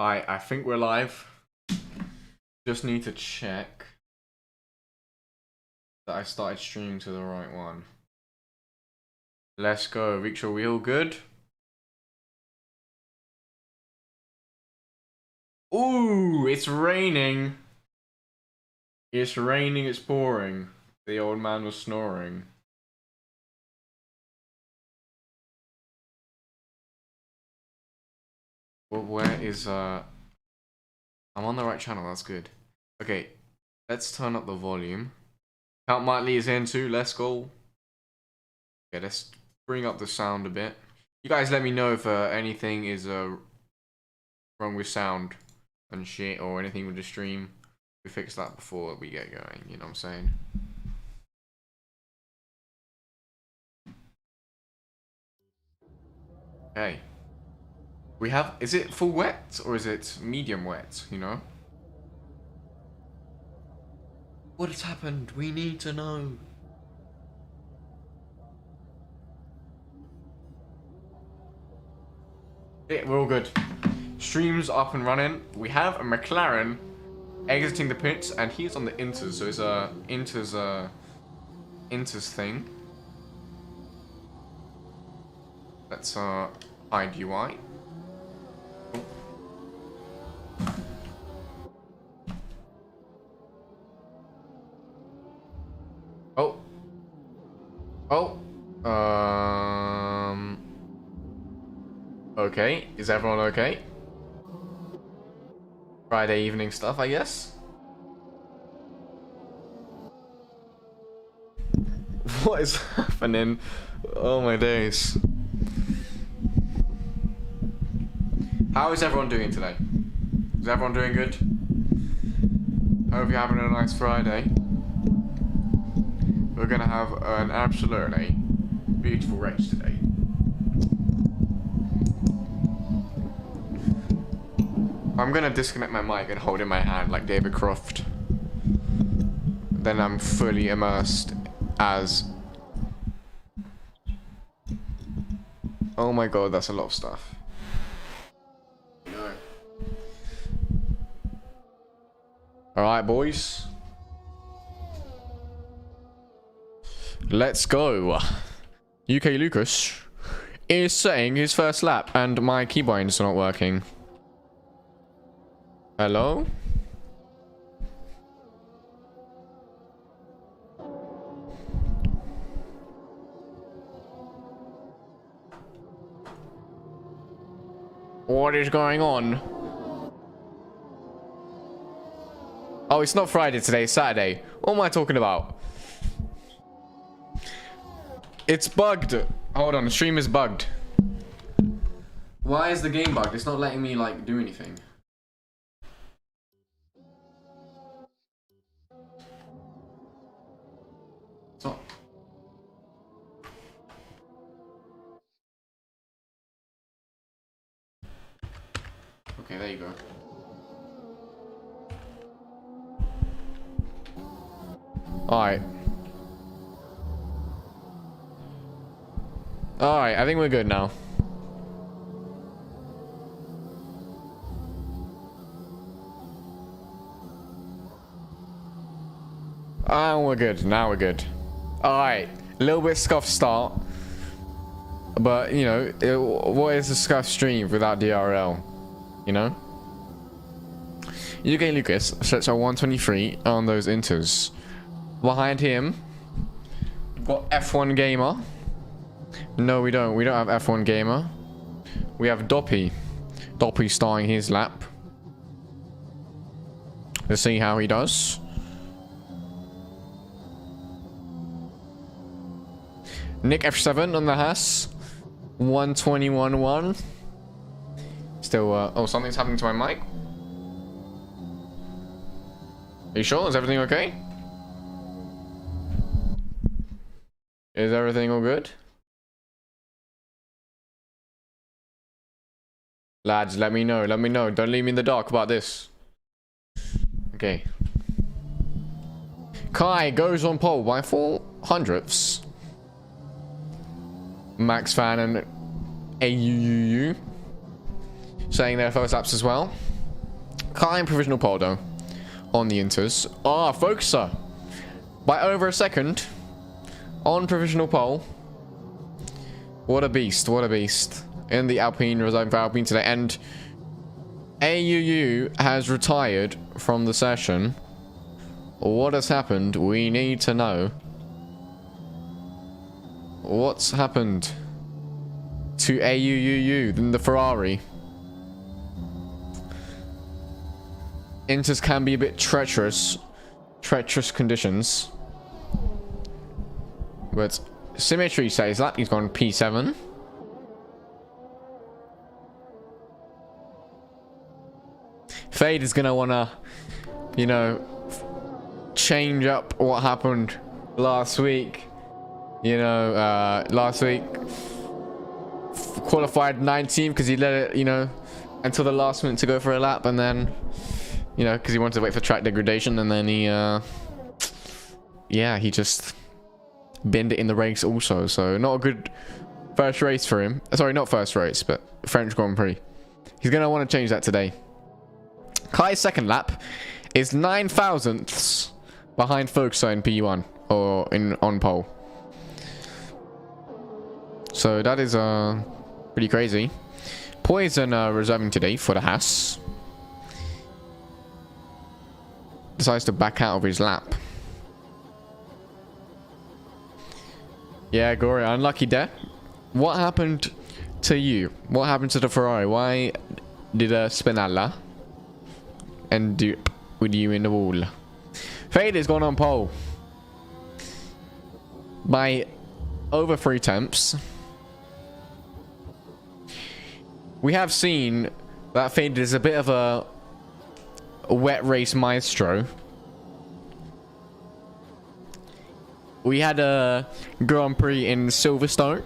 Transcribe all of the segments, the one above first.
I think we're live. Just need to check that I started streaming to the right one. Let's go. Reach, are we all good? Ooh, it's raining. It's raining, it's pouring. The old man was snoring. Well, where is, I'm on the right channel, that's good. Okay, let's turn up the volume. Count Mightley is in too, let's go. Okay, let's bring up the sound a bit. You guys let me know if anything is wrong with sound and shit, or anything with the stream. We fix that before we get going, you know what I'm saying? Okay. We have, is it full wet or is it medium wet, you know? What has happened? We need to know. Yeah, we're all good. Stream's up and running. We have a McLaren exiting the pits and he's on the inters, so it's a inters thing. Let's hide UI. Oh. Oh. Okay. Is everyone okay? Friday evening stuff, I guess. What is happening? Oh my days. How is everyone doing today? Is everyone doing good? Hope you're having a nice Friday. We're gonna have an absolutely beautiful race today. I'm gonna disconnect my mic and hold it in my hand like David Croft. Then I'm fully immersed as... Oh my god, that's a lot of stuff. No. Alright, boys. Let's go. UK Lucas is setting his first lap and my keybinds are not working. Hello? What is going on? Oh, it's not Friday today, it's Saturday. What am I talking about? It's bugged. Hold on, the stream is bugged. Why is the game bugged? It's not letting me, like, do anything. It's not. Okay, there you go. Alright. Alright, I think we're good now. We're good. Now we're good. Alright. A little bit scuffed start. But, you know, what is a scuffed stream without DRL? You know? UK Lucas sets at 123 on those inters. Behind him, we've got F1 Gamer. No, we don't. We don't have F1 Gamer. We have Doppy. Doppy starting his lap. Let's see how he does. Nick F7 on the Haas. 121.1. Still, oh, something's happening to my mic. Are you sure? Is everything okay? Is everything all good? Lads, let me know. Let me know. Don't leave me in the dark about this. Okay. Kai goes on pole by 400ths. Max Fan and AUUU saying their first laps as well. Climb provisional pole though on the Inters. Ah, Focuser by over a second on provisional pole. What a beast! What a beast! In the Alpine, reserving for Alpine today, and AUU has retired from the session. What has happened? We need to know. What's happened to AUUU than the Ferrari? Inters can be a bit treacherous conditions. But Symmetry says that he's gone P7. Fade is gonna wanna, you know, change up what happened last week. You know, last week qualified 19th because he let it, you know, until the last minute to go for a lap, and then, you know, because he wanted to wait for track degradation, and then he, yeah, he just binned it in the race also. So not a good first race for him. Sorry, not first race, but French Grand Prix. He's gonna want to change that today. Kai's second lap is 9 thousandths behind Focuser in P1 or on pole. So that is pretty crazy. Poison reserving today for the Haas. Decides to back out of his lap. Yeah, Gory, unlucky there. What happened to you? What happened to the Ferrari? Why did Spinella end with you in the wall? Fade is gone on pole by over 3 tenths. We have seen that Fade is a bit of a wet race maestro. We had a Grand Prix in Silverstone,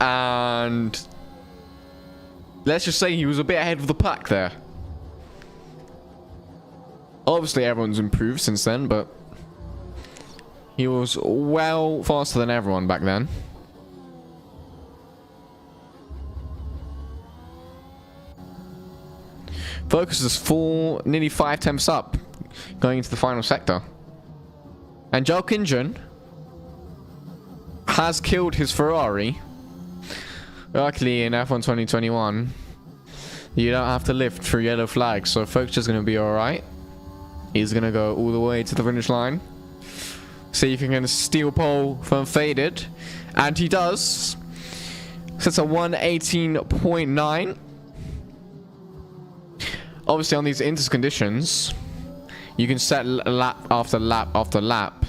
and let's just say he was a bit ahead of the pack there. Obviously everyone's improved since then, but he was well faster than everyone back then. Focus is nearly 5 tenths up going into the final sector. And Joel Kinjan has killed his Ferrari. Luckily in F1 2021, you don't have to lift through yellow flags, so Focus is going to be alright. He's going to go all the way to the finish line. See if he can steal pole from Faded. And he does. Sets a 118.9. Obviously on these Inters conditions, you can set lap after lap after lap,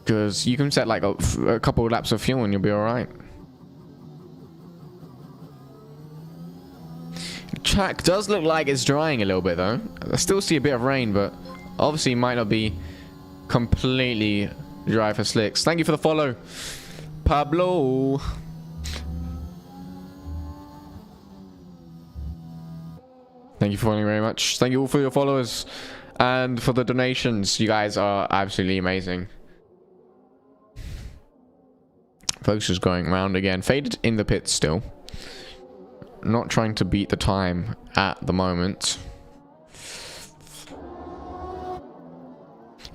because you can set like a couple of laps of fuel and you'll be alright. The track does look like it's drying a little bit though. I still see a bit of rain, but obviously it might not be completely dry for slicks. Thank you for the follow, Pablo. Thank you for following very much. Thank you all for your followers and for the donations. You guys are absolutely amazing. Focus is going round again. Faded in the pits still. Not trying to beat the time at the moment.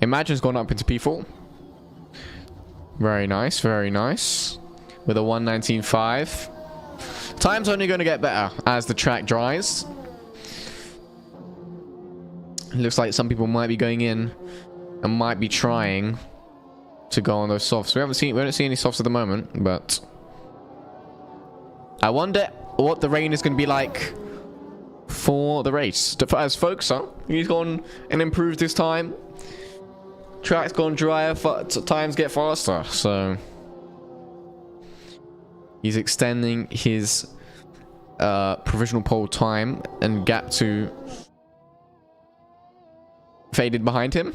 Imagine's gone up into P4. Very nice, very nice. With a 119.5. Time's only going to get better as the track dries. It looks like some people might be going in and might be trying to go on those softs. We don't see any softs at the moment, but I wonder what the rain is going to be like for the race. As Focuser, he's gone and improved his time. Track's gone drier, times get faster, so he's extending his provisional pole time and gap to Faded behind him.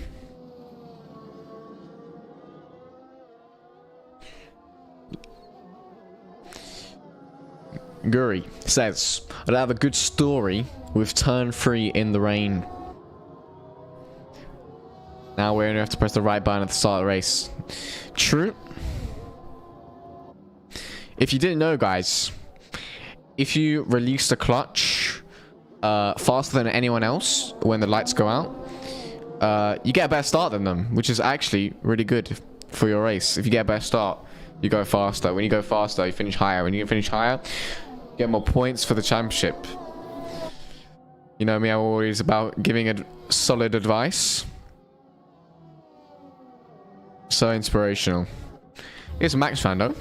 Guri says, I'd have a good story with turn 3 in the rain. Now we only have to press the right button at the start of the race. True. If you didn't know, guys, if you release the clutch faster than anyone else when the lights go out, you get a better start than them, which is actually really good for your race. If you get a better start, you go faster. When you go faster, you finish higher. When you finish higher, you get more points for the championship. You know me, I'm always about giving solid advice. So inspirational. Here's Max Fando.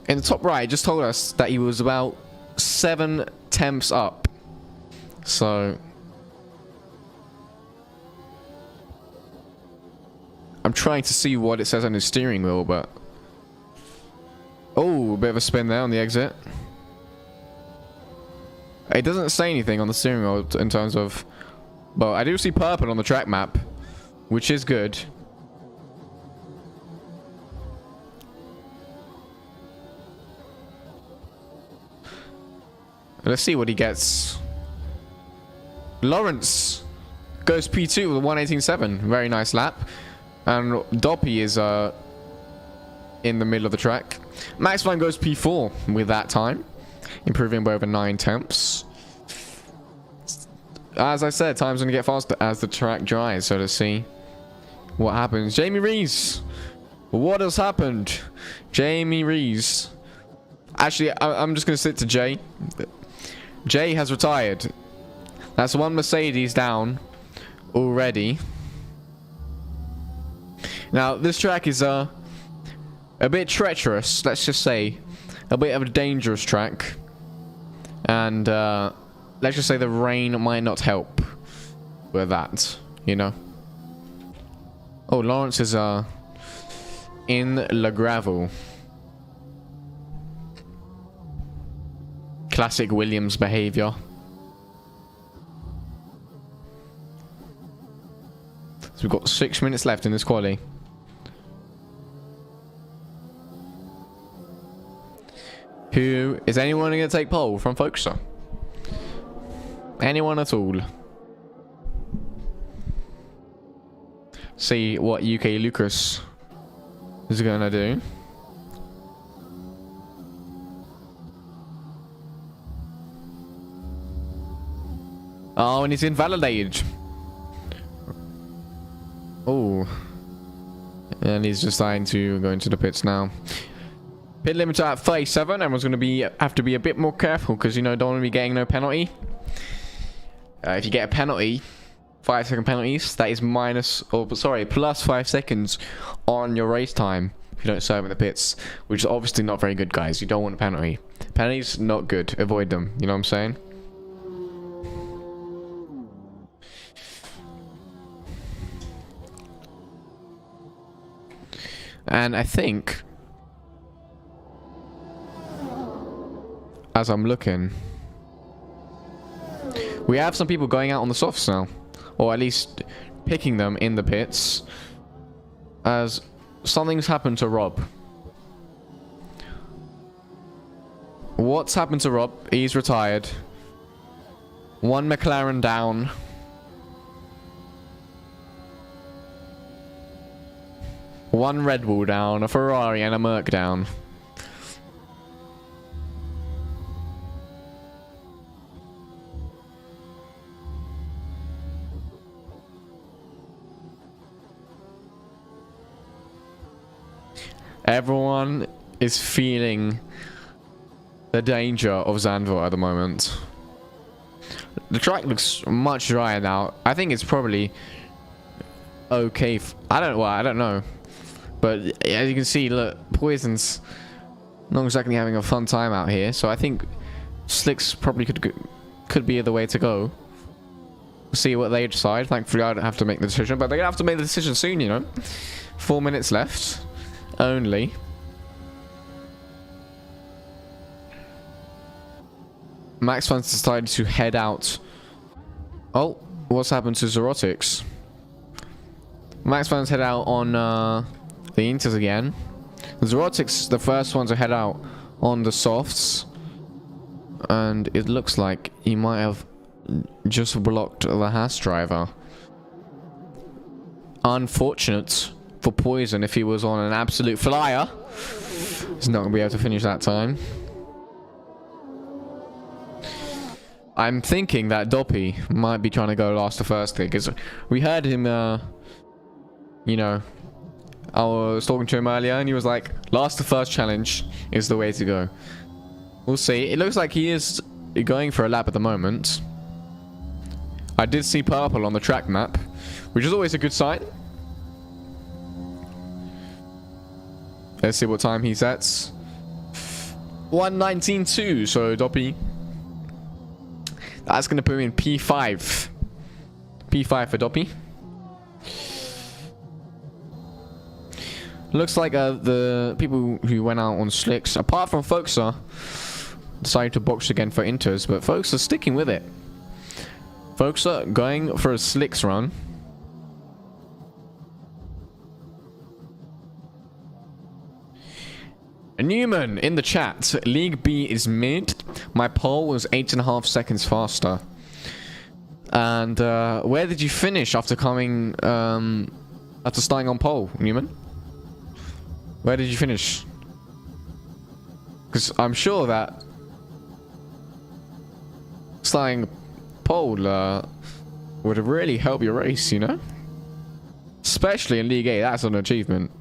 In the top right, it just told us that he was about 7 temps up. So I'm trying to see what it says on his steering wheel, but oh, a bit of a spin there on the exit. It doesn't say anything on the steering wheel in terms of, but I do see purple on the track map, which is good. Let's see what he gets. Lawrence goes P2 with a 1:18.7. Very nice lap. And Doppy is in the middle of the track. Max Van goes P4 with that time, improving by over 9 temps. As I said, time's going to get faster as the track dries. So let's see what happens. Jamie Rees. What has happened? Jamie Rees. Actually, I'm just going to sit to Jay. Jay has retired. That's one Mercedes down already. Now, this track is a bit treacherous, let's just say. A bit of a dangerous track. And let's just say the rain might not help with that, you know. Oh, Lawrence is in Le Gravel. Classic Williams behavior. So we've got 6 minutes left in this quali. Who is anyone going to take pole from Focuser? Anyone at all? See what UK Lucas is going to do. Oh, and he's invalidated. Oh. And he's deciding to go into the pits now. Pit limiter at 37. Everyone's going to have to be a bit more careful because, you know, don't want to be getting no penalty. If you get a penalty, 5-second penalties, that is plus 5 seconds on your race time if you don't serve in the pits, which is obviously not very good, guys. You don't want a penalty. Penalties, not good. Avoid them. You know what I'm saying? And I think, as I'm looking, we have some people going out on the softs now, or at least picking them in the pits, as something's happened to Rob. What's happened to Rob? He's retired. One McLaren down. One Red Bull down, a Ferrari and a Merc down. Everyone is feeling the danger of Zandvoort at the moment. The track looks much drier now. I think it's probably okay. I don't know. But as you can see, look, Poison's not exactly having a fun time out here. So I think Slicks probably could be the way to go. We'll see what they decide. Thankfully, I don't have to make the decision, but they're gonna have to make the decision soon. You know, 4 minutes left only. Max Fun's decided to head out. Oh, what's happened to Zerotics? Max Fun's head out on the Inters again. Zerotics, the first one to head out on the softs. And it looks like he might have just blocked the Haas driver. Unfortunate for Poison. If he was on an absolute flyer, he's not going to be able to finish that time. I'm thinking that Doppy might be trying to go last to first here, because we heard him, you know, I was talking to him earlier, and he was like, last to first challenge is the way to go. We'll see. It looks like he is going for a lap at the moment. I did see purple on the track map, which is always a good sign. Let's see what time he sets. 1:19.2, so Doppy. That's going to put him in P5. P5 for Doppy. Looks like the people who went out on slicks, apart from Foxer, decided to box again for inters, but folks are sticking with it. Folks are going for a slicks run. Newman in the chat, League B is mid. My pole was 8.5 seconds faster. And where did you finish after coming, after starting on pole, Newman? Where did you finish? Because I'm sure that starting pole would really help your race, you know? Especially in League A, that's an achievement.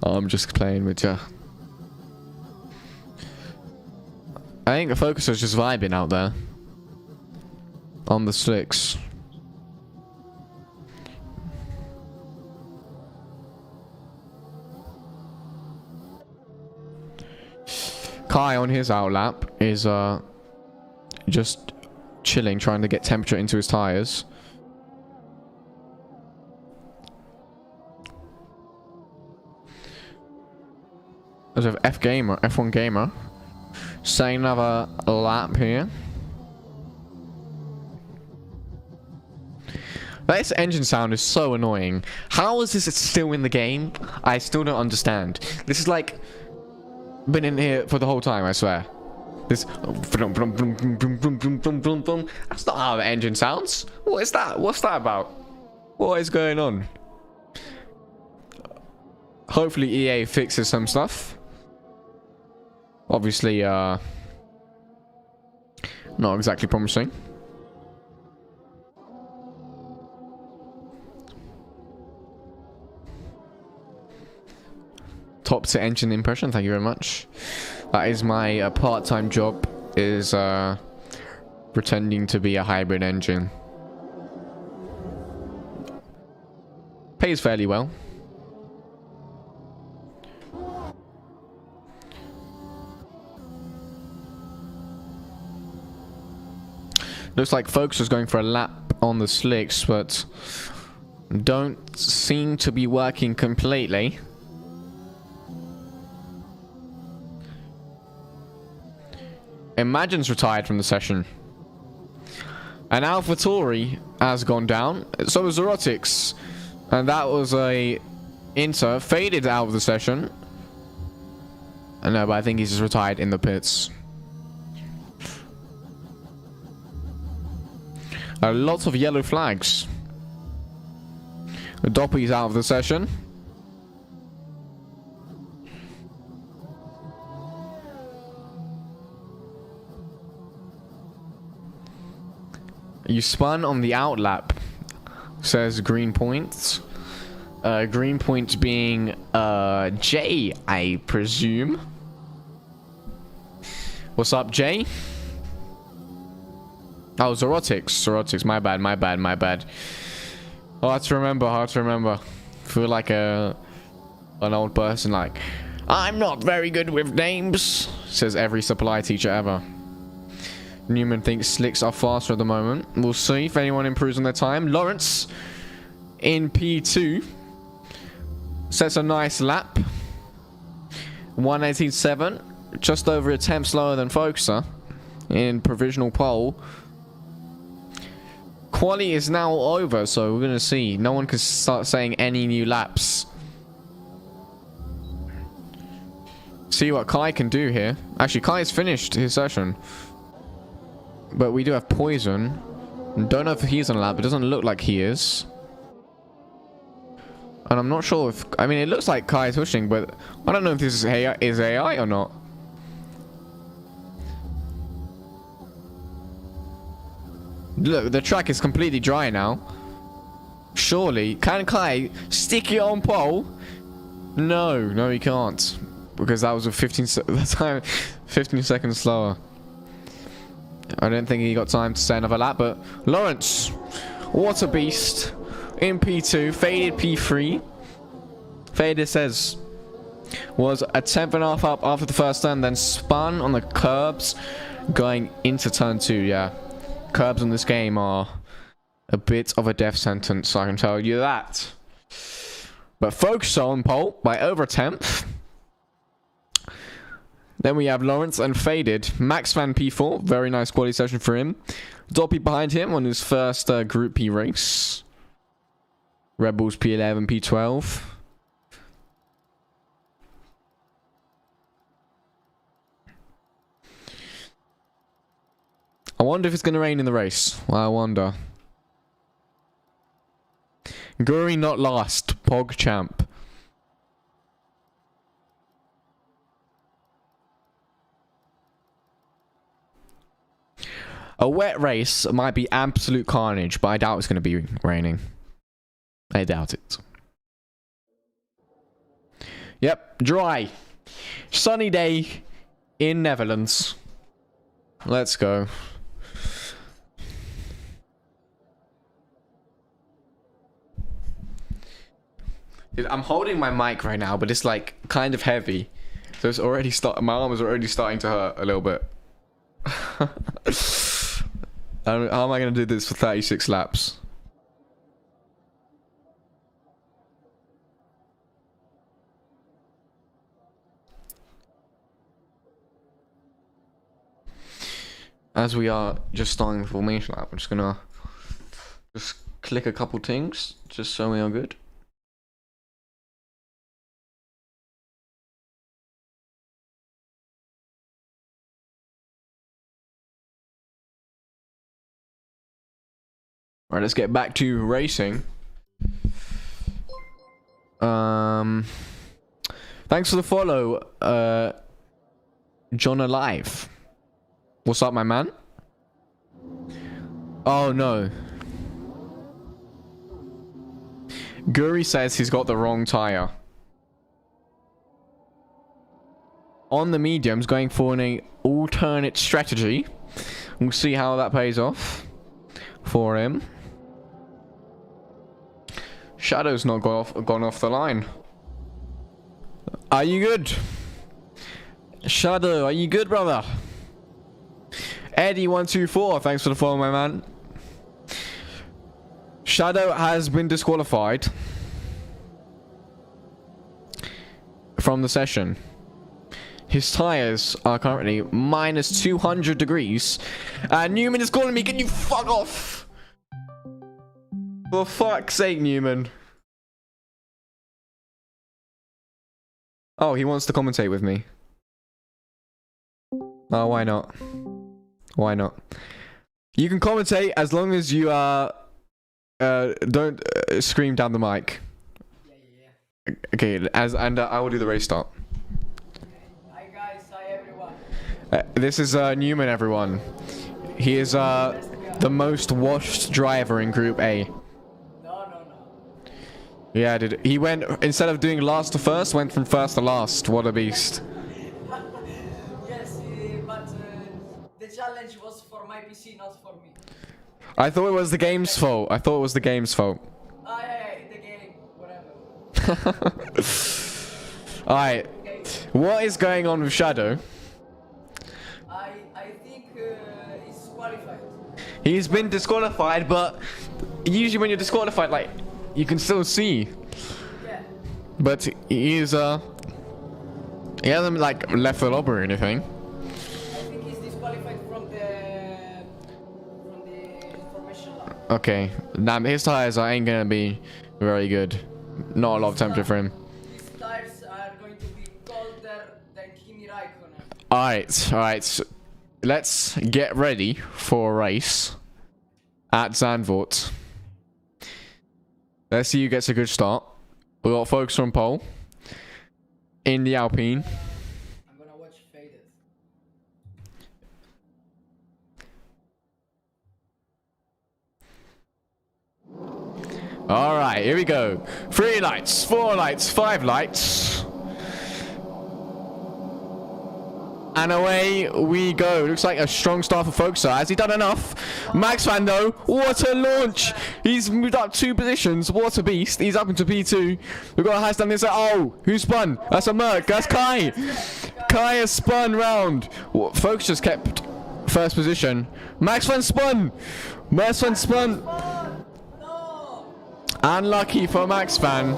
I'm just playing with you. I think the Focuser's just vibing out there on the slicks. Kai on his outlap is just chilling, trying to get temperature into his tires. As of F1 Gamer, saying another lap here. This engine sound is so annoying. How is this still in the game? I still don't understand. This is like been in here for the whole time, I swear. This that's not how the engine sounds. What is that? What's that about? What is going on? Hopefully EA fixes some stuff. Obviously, not exactly promising. Top to engine impression, thank you very much. That is my part-time job, is pretending to be a hybrid engine. Pays fairly well. Looks like folks is going for a lap on the slicks, but don't seem to be working completely. Imagine's retired from the session. And AlphaTauri has gone down. So was Zerotics. And that was a Inter. Faded out of the session. I know, but I think he's just retired in the pits. A lot of yellow flags. Doppy's out of the session. You spun on the outlap, says Green Points. Green Points being Jay, I presume. What's up, Jay? Oh, Zerotics, my bad. Hard to remember. Feel like an old person, like, I'm not very good with names, says every supply teacher ever. Newman thinks slicks are faster at the moment. We'll see if anyone improves on their time. Lawrence in P2 sets a nice lap. 1:18.7, just over a tenth slower than Foxer in provisional pole. Quali is now over, so we're gonna see. No one can start saying any new laps. See what Kai can do here. Actually, Kai's finished his session. But we do have Poison. Don't know if he's on a lap. It doesn't look like he is. And I'm not sure if... I mean, it looks like Kai is pushing, but I don't know if this is AI or not. Look, the track is completely dry now. Surely, can Kai stick it on pole? No, he can't, because that was a 15 seconds slower. I don't think he got time to say another lap, but Lawrence, what a beast. In P2, faded P3. Faded says was a 10th and a half up after the first turn, then spun on the curbs going into turn 2. Yeah, curbs in this game are a bit of a death sentence, I can tell you that. But Folks on pole by over a 10th. Then we have Lawrence and Faded. Max Van P4, very nice quality session for him. Doppy behind him on his first Group P race. Red Bulls P11, P12. I wonder if it's going to rain in the race. I wonder. Guri not last. Pog champ. A wet race might be absolute carnage, but I doubt it's going to be raining. I doubt it. Yep, dry. Sunny day in Netherlands. Let's go. Dude, I'm holding my mic right now, but it's like kind of heavy. So it's already my arm is already starting to hurt a little bit. How am I going to do this for 36 laps? As we are just starting the formation lap, I'm just going to click a couple things just so we are good. Alright, let's get back to racing. Thanks for the follow, John Alive. What's up, my man? Oh, no. Guri says he's got the wrong tire. On the mediums, going for an alternate strategy. We'll see how that pays off for him. Shadow's not gone off the line. Are you good? Shadow, are you good, brother? Eddie124, thanks for the follow, my man. Shadow has been disqualified from the session. His tires are currently minus 200 degrees. And Newman is calling me. Can you fuck off? For fuck's sake, Newman. Oh, he wants to commentate with me. Oh, why not? Why not? You can commentate as long as you don't scream down the mic. Yeah. Okay, I will do the race start. Hi guys, hi everyone. This is Newman, everyone. He is the most washed driver in Group A. No. Yeah, dude. He went, instead of doing last to first, went from first to last. What a beast. Yes, but the challenge was for my PC, not for me. I thought it was the game's fault. The game, whatever. Alright. Okay. What is going on with Shadow? I think he's qualified. He's been disqualified, but usually when you're disqualified, like, you can still see. Yeah. But he hasn't, like, left the lobby or anything. I think he's disqualified from the information lab. Okay. Damn, his tires ain't gonna be very good. Not a lot of temperature for him. His tires are going to be colder than Kimi Raikkonen. Alright. So let's get ready for a race at Zandvoort. Let's see who gets a good start. We got folks from pole in the Alpine. I'm gonna watch Faded. All right, here we go. 3 lights, 4 lights, 5 lights. And away we go. Looks like a strong start for Foxer. Has he done enough? Max Fan though, what a launch! He's moved up 2 positions. What a beast. He's up into P2. We've got a has done this. Oh, who spun? That's a Merc. That's Kai. Kai has spun round. Fox just kept first position. Max Fan spun. Max Fan spun. Unlucky for Max Fan.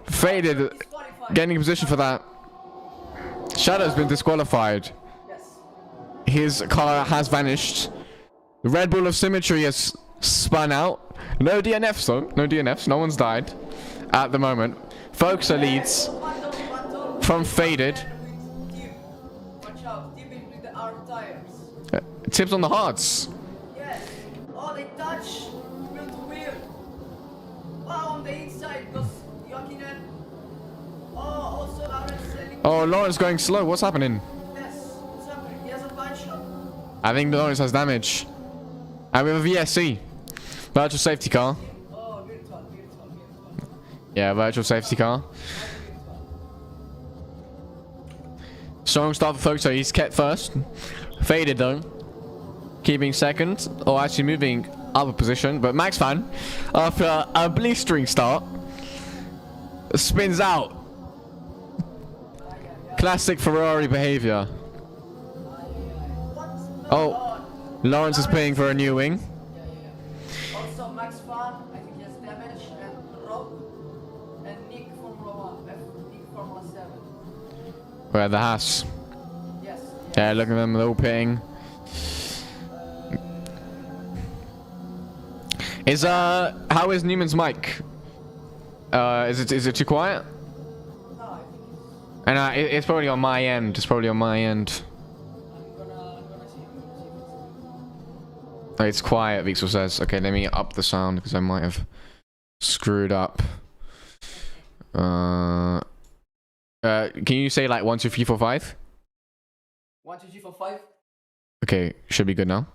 Faded. Getting in position for that. Shadow's been disqualified. Yes. His car has vanished. The Red Bull of Symmetry has spun out. No DNFs though. No DNFs. No one's died at the moment. Foxer leads from Faded. Watch out. Deep into the arm tires. Tips on the hards. Yes. Oh, they touch wheel to wheel. Wow, on the inside goes Jokinen. Oh, also Lawrence selling. Oh, Lawrence going slow. What's happening? Yes. What's happening? He has a punch up. I think Lawrence has damage. And we have a VSC. Virtual safety car. Oh, virtual. Yeah, virtual safety car. Strong start for Foxer. He's kept first. Faded though. Keeping second. Or actually moving up a position. But Max Fan, after a blistering start, spins out. Classic Ferrari behavior. Oh, Lawrence is paying for a new wing. Also, Max Fan, I think he has damage, and Rob, and Nick Formula 1, Nick Formula 7. Where the Haas. Yes. Yeah, look at them, they're all pitting. How is Newman's mic? Is it too quiet? No, I think And it's probably on my end. It's probably on my end. I'm gonna see. Oh, it's quiet, Vixel says. Okay, let me up the sound because I might have screwed up. Can you say like 1, 2, 3, 4, 5? 1, 2, 3, 4, 5. Okay, should be good now.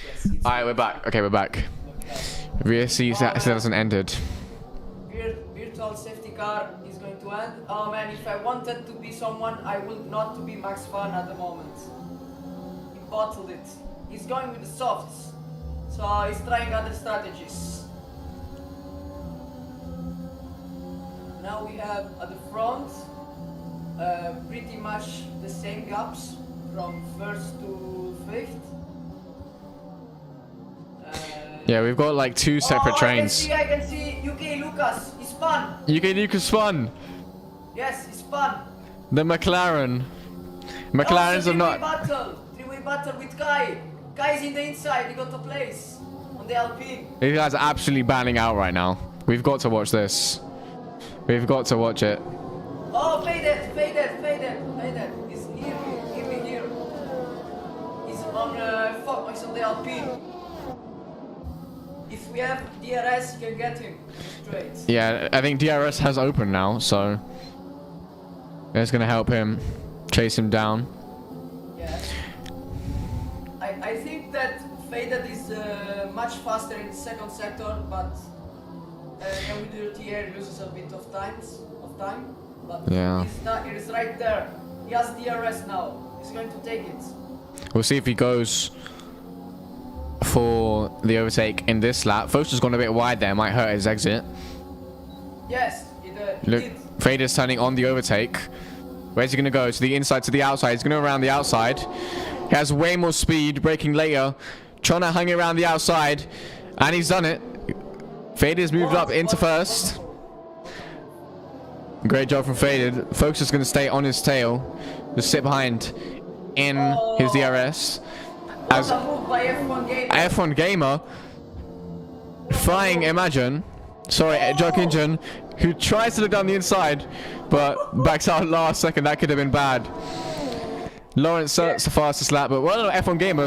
Yes. Alright, we're back. Okay, we're back. VSC still hasn't ended. Virtual safety car is going to end. Oh man, if I wanted to be someone, I would not to be Max Fan at the moment. He bottled it. He's going with the softs. So he's trying other strategies. Now we have at the front pretty much the same gaps from first to fifth. Yeah, we've got like 2 separate trains. I can see UK Lucas. He spun. UK Lucas spun. Yes, he spun. The McLaren. McLarens are not. Three-way battle with Kai. Kai is in the inside. He got a place on the Alpine. These guys are absolutely banning out right now. We've got to watch this. We've got to watch it. Oh, faded. He's here. Give me here. He's on the Alpine. If we have DRS, you can get him straight. Yeah, I think DRS has opened now, so it's gonna help him chase him down. Yeah. I think that Faded is much faster in the second sector, but and with the TR loses a bit of time. But Yeah. he's right there. He has DRS now. He's going to take it. We'll see if he goes for the overtake in this lap. Foster's gone a bit wide there, might hurt his exit. Yes, he Look, did. Fader's turning on the overtake. Where's he gonna go? To the inside, to the outside. He's gonna go around the outside. He has way more speed, braking later, trying to hang around the outside, and he's done it. Fader's moved up into first. Great job from Faded. Folks is gonna stay on his tail, just sit behind in his DRS. As What a move by F1 Gamer. F1 Gamer flying Imagine, sorry, Jock Engine, who tries to look down the inside, but backs out last second. That could have been bad. Lawrence Surt's the fastest lap, but well, F1 Gamer,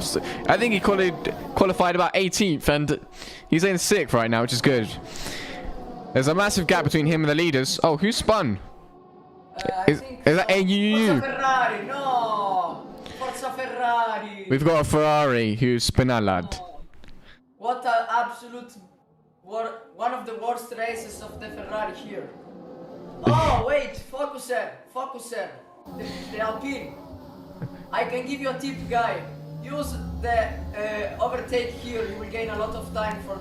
I think he qualified about 18th, and he's in 6th right now, which is good. There's a massive gap between him and the leaders. Oh, who spun? Is that AUU? Forza Ferrari, no! Forza Ferrari! We've got a Ferrari who's spinalad. What an absolute one of the worst races of the Ferrari here. Oh wait, focuser, the Alpine. I can give you a tip, guy. Use the overtake here. You will gain a lot of time for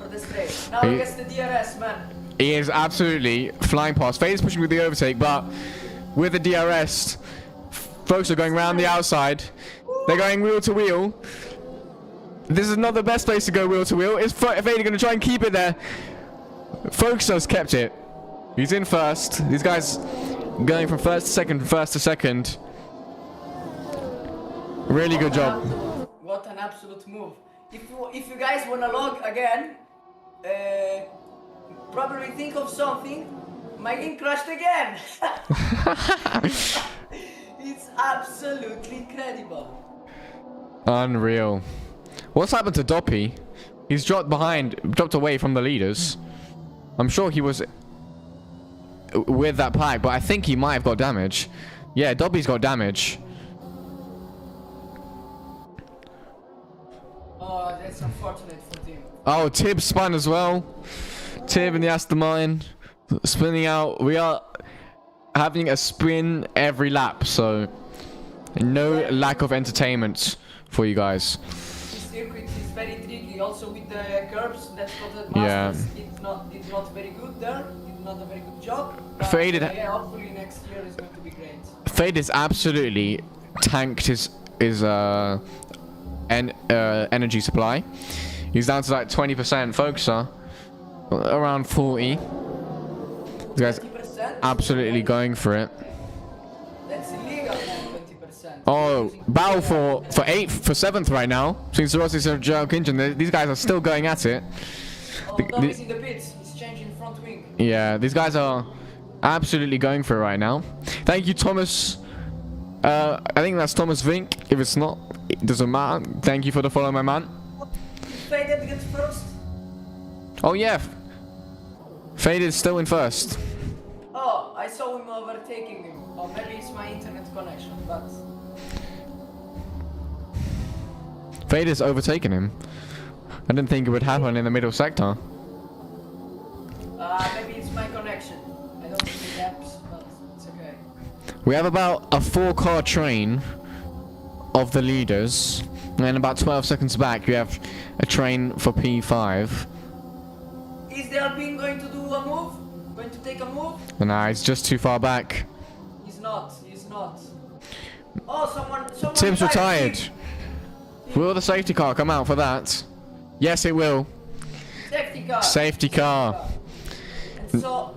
the straight. Now he gets the DRS, man. He is absolutely flying past. Fade's pushing with the overtake, but with the DRS, folks are going around the outside. They're going wheel to wheel. This is not the best place to go wheel to wheel. Is Fade going to try and keep it there? Folks has kept it. He's in first. These guys going from first to second. Really good job. What an absolute move. If you guys wanna log again, probably think of something. My game crashed again. It's absolutely incredible. Unreal. What's happened to Doppy? He's dropped away from the leaders. I'm sure he was with that pack, but I think he might have got damage. Yeah, Doppy's got damage. Oh, that's unfortunate for him. Oh, Tib spun as well. Tib and the Aston Martin spinning out. We are having a spin every lap, so no lack of entertainment for you guys. This circuit is very tricky, also with the curbs. That's what the Yeah. Masters did not very good there. Did not a very good job. But, Faded. yeah, hopefully next year is going to be great. Fade is absolutely tanked his energy supply. He's down to like 20%. Folks are around 40. These guys 20%? absolutely going for it. That's illegal, man, 20%. Oh, battle for 8th, for 7th right now. Between Sorossis and Joe Kinchin. These guys are still going at it. Oh, Dom is in the pits. He's changing front wing. Yeah, these guys are absolutely going for it right now. Thank you, Thomas. I think that's Thomas Vink. If it's not, it doesn't matter. Thank you for the follow, my man. Faded gets first. Oh yeah, Fade is still in first. Oh, I saw him overtaking him. Or maybe it's my internet connection, but... Fade is overtaking him. I didn't think it would happen in the middle sector. Maybe it's my connection. I don't think it happens, but it's okay. We have about a 4-car train of the leaders. And about 12 seconds back, you have a train for P5. Is the Alpine going to do a move? Going to take a move? Nah, he's just too far back. He's not. Oh, someone Tim's retired. retired. Will the safety car come out for that? Yes, it will. Safety car. Safety car. And so,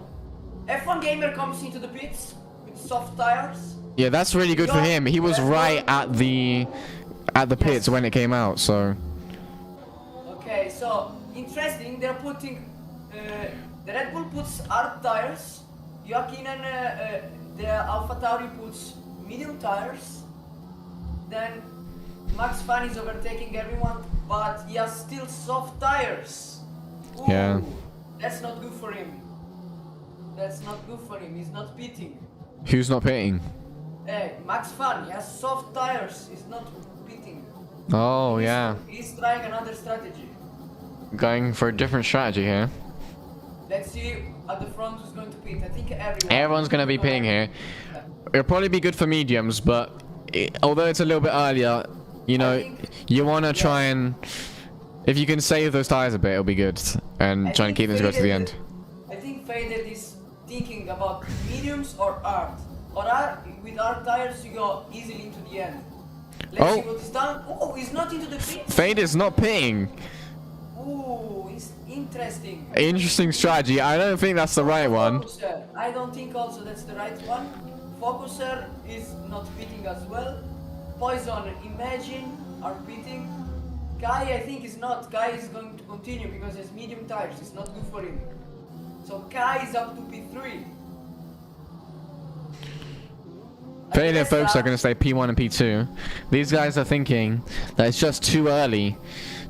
F1 Gamer comes into the pits with soft tires. Yeah, that's really good for him. He was right at the pits when it came out, so... Okay, so, interesting, they're putting... the Red Bull puts hard tires. Joaquin and the AlphaTauri puts medium tires. Then Max Fan is overtaking everyone, but he has still soft tires. Ooh, Yeah. That's not good for him. He's not pitting. Who's not pitting? Hey, Max Fan, he has soft tires. He's not pitting. Oh, yeah. He's trying another strategy. Going for a different strategy here. Let's see at the front who's going to pit. I think Everyone's going to be pitting here. It'll probably be good for mediums, but although it's a little bit earlier, you know, you want to try and... If you can save those tires a bit, it'll be good. And try and keep them to go to the end. I think Faded is thinking about mediums or hard. With hard tires, you go easily into the end. Let's see what he's done. Oh, he's not into the pit. Fade is not pitting. Ooh, it's interesting. Interesting strategy. I don't think that's the right one. Focuser. I don't think also that's the right one. Focuser is not pitting as well. Poison, Imagine are pitting. Kai, I think is not. Kai is going to continue because he has medium tires. It's not good for him. So Kai is up to P3. Fade and folks are going to stay P1 and P2. These guys are thinking that it's just too early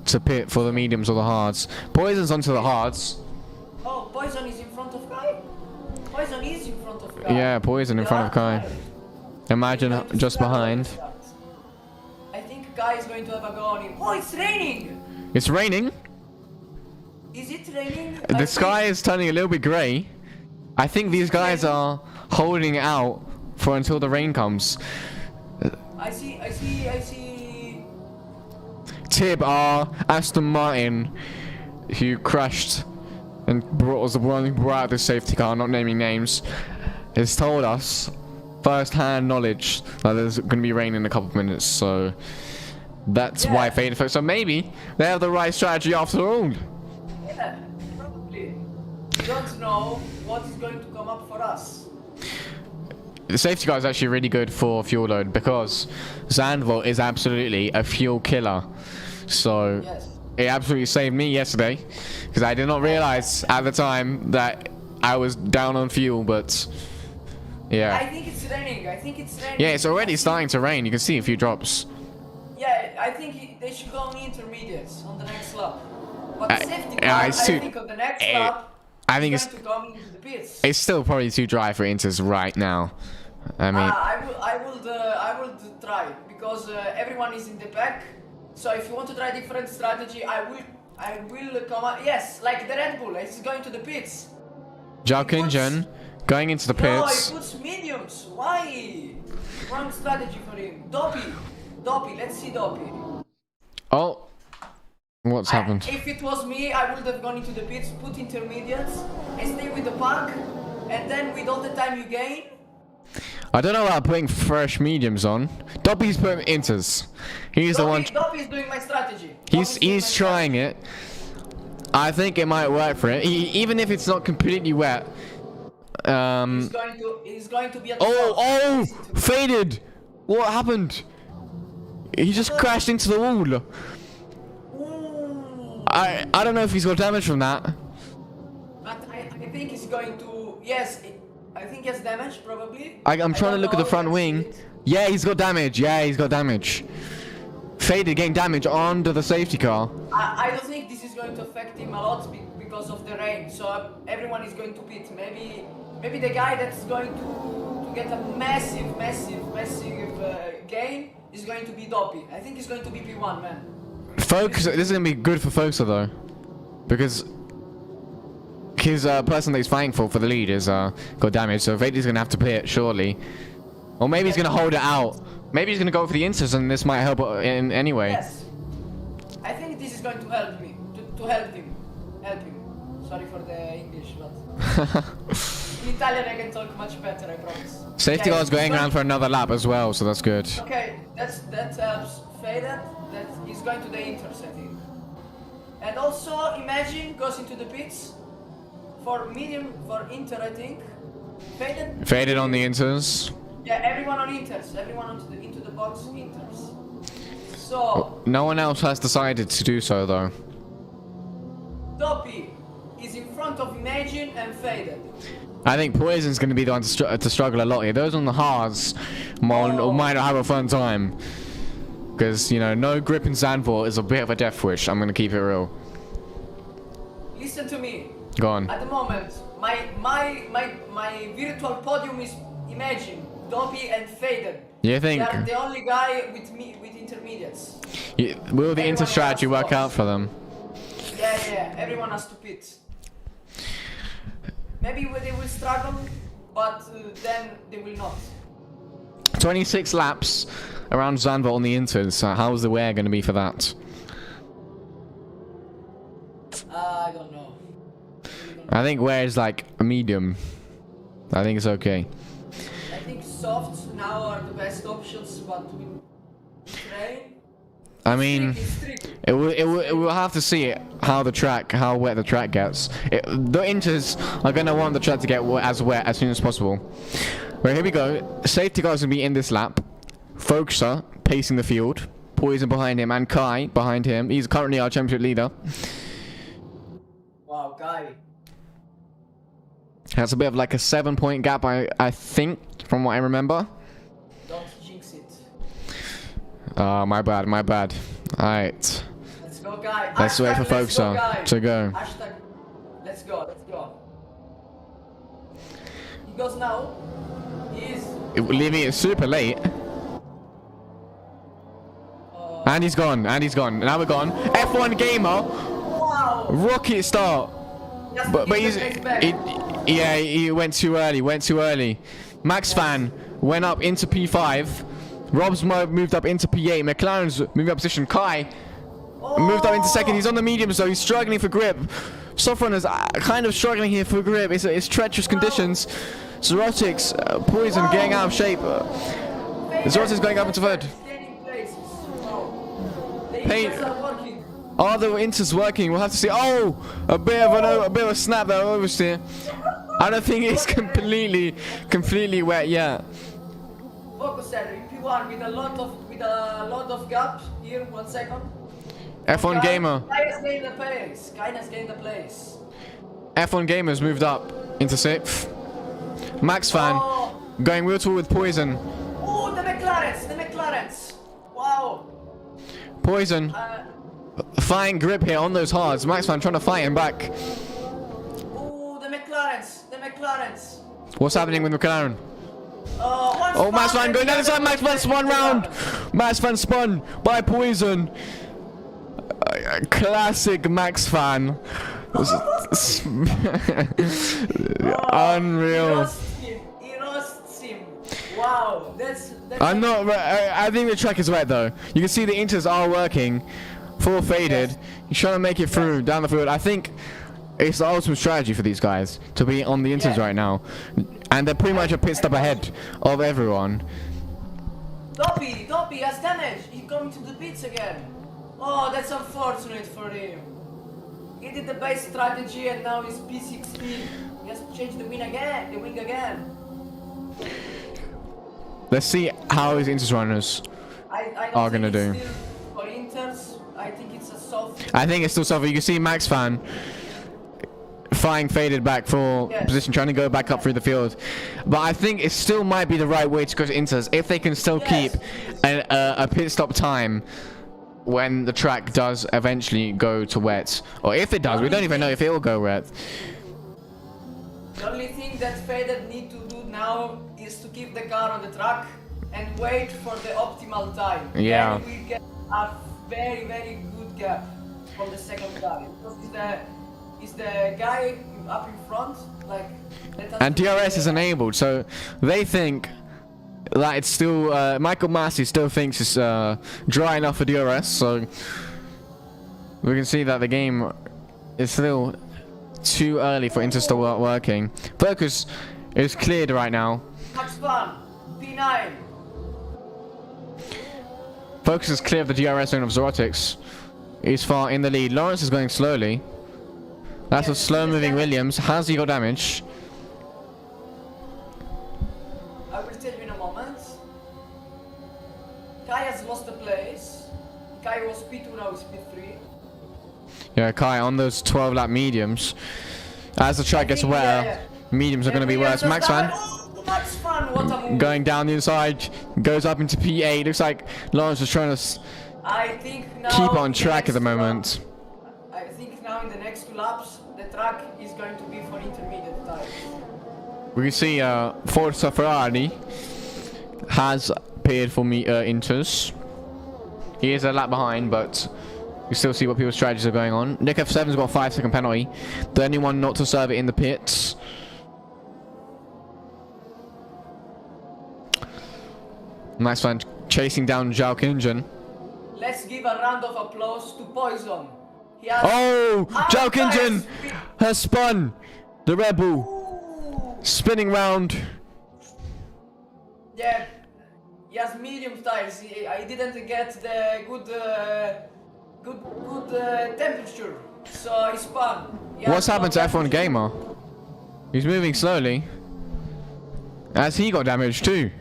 to pit for the mediums or the hards. Poison's onto the hards. Oh, Poison is in front of Kai? Poison is in front of Kai. Yeah, Poison in front of Kai. Imagine just behind. I think Kai is going to have a go on him. Oh, it's raining! It's raining. Is it raining? The sky is turning a little bit grey. I think these guys are holding it out for until the rain comes. I see. Tib, our Aston Martin, who crashed and was the one who brought out the safety car, not naming names, has told us first-hand knowledge that there's going to be rain in a couple of minutes, so that's why Faded. So maybe they have the right strategy after all. Yeah, probably. We don't know what is going to come up for us. The safety car is actually really good for fuel load because Zandvoort is absolutely a fuel killer. So it absolutely saved me yesterday because I did not realize at the time that I was down on fuel, but yeah. I think it's raining. Yeah, it's already starting to rain. You can see a few drops. Yeah, I think they should go on the intermediates on the next lap. But the safety car, I think on the next lap, I think it's going to come into the pits. It's still probably too dry for Inters right now. I mean, I will try because everyone is in the back. So if you want to try different strategy, I will come out. Yes, like the Red Bull, it's going to the pits. Jalkingen going into the pits. No, he puts mediums. Why? Wrong strategy for him. Dopey. Let's see Dopey. Oh, what's happened? If it was me, I would have gone into the pits, put intermediates, and stay with the pack, and then with all the time you gain. I don't know about putting fresh mediums on. Doppy's putting Inters. He's the one. Doppy is doing my strategy. He's trying it. I think it might work for it. Even if it's not completely wet. He's going to be at the Faded. What happened? He just crashed into the wall. Ooh. I don't know if he's got damage from that. But I think he's going to. Yes, I think he has damage probably. I'm trying to look at the front wing. Yeah, he's got damage. Faded getting damage onto the safety car. I don't think this is going to affect him a lot because of the rain. So everyone is going to pit. Maybe the guy that's going to get a massive gain is going to be Doppy. I think he's going to be P1, man. This is going to be good for Foxa though. Because his person that he's fighting for the lead is got damage, so Faded's going to have to pit, surely. Or maybe he's going to hold it out. Maybe he's going to go for the Inters and this might help in anyway. Yes. I think this is going to help me. To help him. Sorry for the English, but... in Italian I can talk much better, I promise. Safety car's going around for another lap as well, so that's good. Okay, that helps Faded. That he's going to the Inters, I think. And also, Imagine goes into the pits. For Inter, I think. Faded on the Inters. Yeah, everyone on Inters. Everyone into the box Inters. So... No one else has decided to do so, though. Doppy is in front of Imagine and Faded. I think Poison's going to be the one to struggle a lot here. Those on the hards might not have a fun time. Because, you know, no grip in Zandvoort is a bit of a death wish. I'm going to keep it real. Listen to me. Go on. At the moment, my virtual podium is Imagine, Doppy and Faded. You think? They're the only guy with intermediates. Will the Inter strategy work out for them? Yeah. Everyone has to pit. Maybe they will struggle, but then they will not. 26 laps around Zandvoort on the Inters. How's the wear going to be for that? I don't know. I think wear is like a medium. I think it's okay. I think softs now are the best options, but with train. I mean, we'll have to see how wet the track gets. The Inters are gonna want the track to get as wet as soon as possible. Right, here we go. Safety car's gonna be in this lap. Foxa pacing the field. Poison behind him and Kai behind him. He's currently our championship leader. Wow, Kai. That's a bit of like a 7-point gap, I think, from what I remember. Don't jinx it. My bad. Alright. Let's go, Guy. Let's wait for Foxa to go. Hashtag, let's go. He goes now. He's... Leaving it super late. And he's gone. And he's gone. Now we're gone. F1 Gamer. Wow. Rocket start. Just But give he's the pace back. yeah, he went too early. Went too early. Max Fan went up into P5. Rob's moved up into P8. McLaren's moving up position. Kai moved up into second. He's on the medium, so he's struggling for grip. Soft runners kind of struggling here for grip. It's treacherous conditions. Zerotics, Poison getting out of shape. Zerotics going up into third. Pain. Are the inters working? We'll have to see. Oh, a bit of a snap there, oversteer. I don't think it's completely wet yet. Focus center, P1 with a lot of gap here. 1 second. F1 Gamer. Kai's gained the place. Kai's gained the place. F1 Gamer's moved up into 6th. Max Fan going wheel to wheel with Poison. Oh, the McLarens. Wow. Poison fighting grip here on those hards. Max Fan trying to fight him back. Oh, the McLarens. What's happening with McLaren? Oh, Max Fan going down the side. Max Fan spun round. Max Fan spun by Poison. Classic Max Fan. Unreal. He roasts him. Wow, that's I'm not. I think the track is wet though. You can see the inters are working. Full faded. He's trying to make it through down the field. I think it's the ultimate strategy for these guys to be on the inters right now, and they're pretty much a pit stop ahead of everyone. Doppy has damage. He's coming to the pits again. Oh, that's unfortunate for him. He did the base strategy and now he's P16. He has to change the wing again. Let's see how his inters runners I are don't gonna think do. it's still for Inters, I think it's a soft. I think it's still suffer. You can see Max Fan flying faded back for position, trying to go back up through the field. But I think it still might be the right way to go to inters if they can still keep a pit stop time when the track does eventually go to wet. Or if it does, we don't even know if it will go wet. The only thing that Faded need to do now is to keep the car on the track and wait for the optimal time. Yeah. Then we get a very, very good gap from the second guy. Because he's the guy up in front, like... And DRS is enabled, so they think that it's still... Michael Massey still thinks it's dry enough for DRS, so... We can see that the game is still too early for Inter to start working. Focus is cleared right now. Max Van, P9. Focus is clear of the DRS zone of Zerotics. He's far in the lead. Lawrence is going slowly. That's a slow-moving Williams. Has he got damage? I will tell you in a moment. Kai has lost the place. Kai was P2, now is P3. Yeah, Kai on those 12-lap mediums. As the track gets wetter, mediums are going to be worse. Max Van. Max Van, what a move. Going down the inside, goes up into P8. Looks like Lawrence is trying to I think now keep on track at the moment. I think now in the next 2 laps, the track is going to be for intermediate tires. We can see Forza Ferrari has appeared for me Inters. He is a lap behind, but you still see what people's strategies are going on. Nick F7's got a 5-second penalty. The only one not to serve it in the pits. Nice one, chasing down Zhao Kinjin. Let's give a round of applause to Poison. He has Zhao Kinjin has spun the Red Bull. Ooh. Spinning round. Yeah, he has medium tires. I didn't get the good temperature, so he spun. What's happened to F1 Gamer? He's moving slowly. As he got damaged too.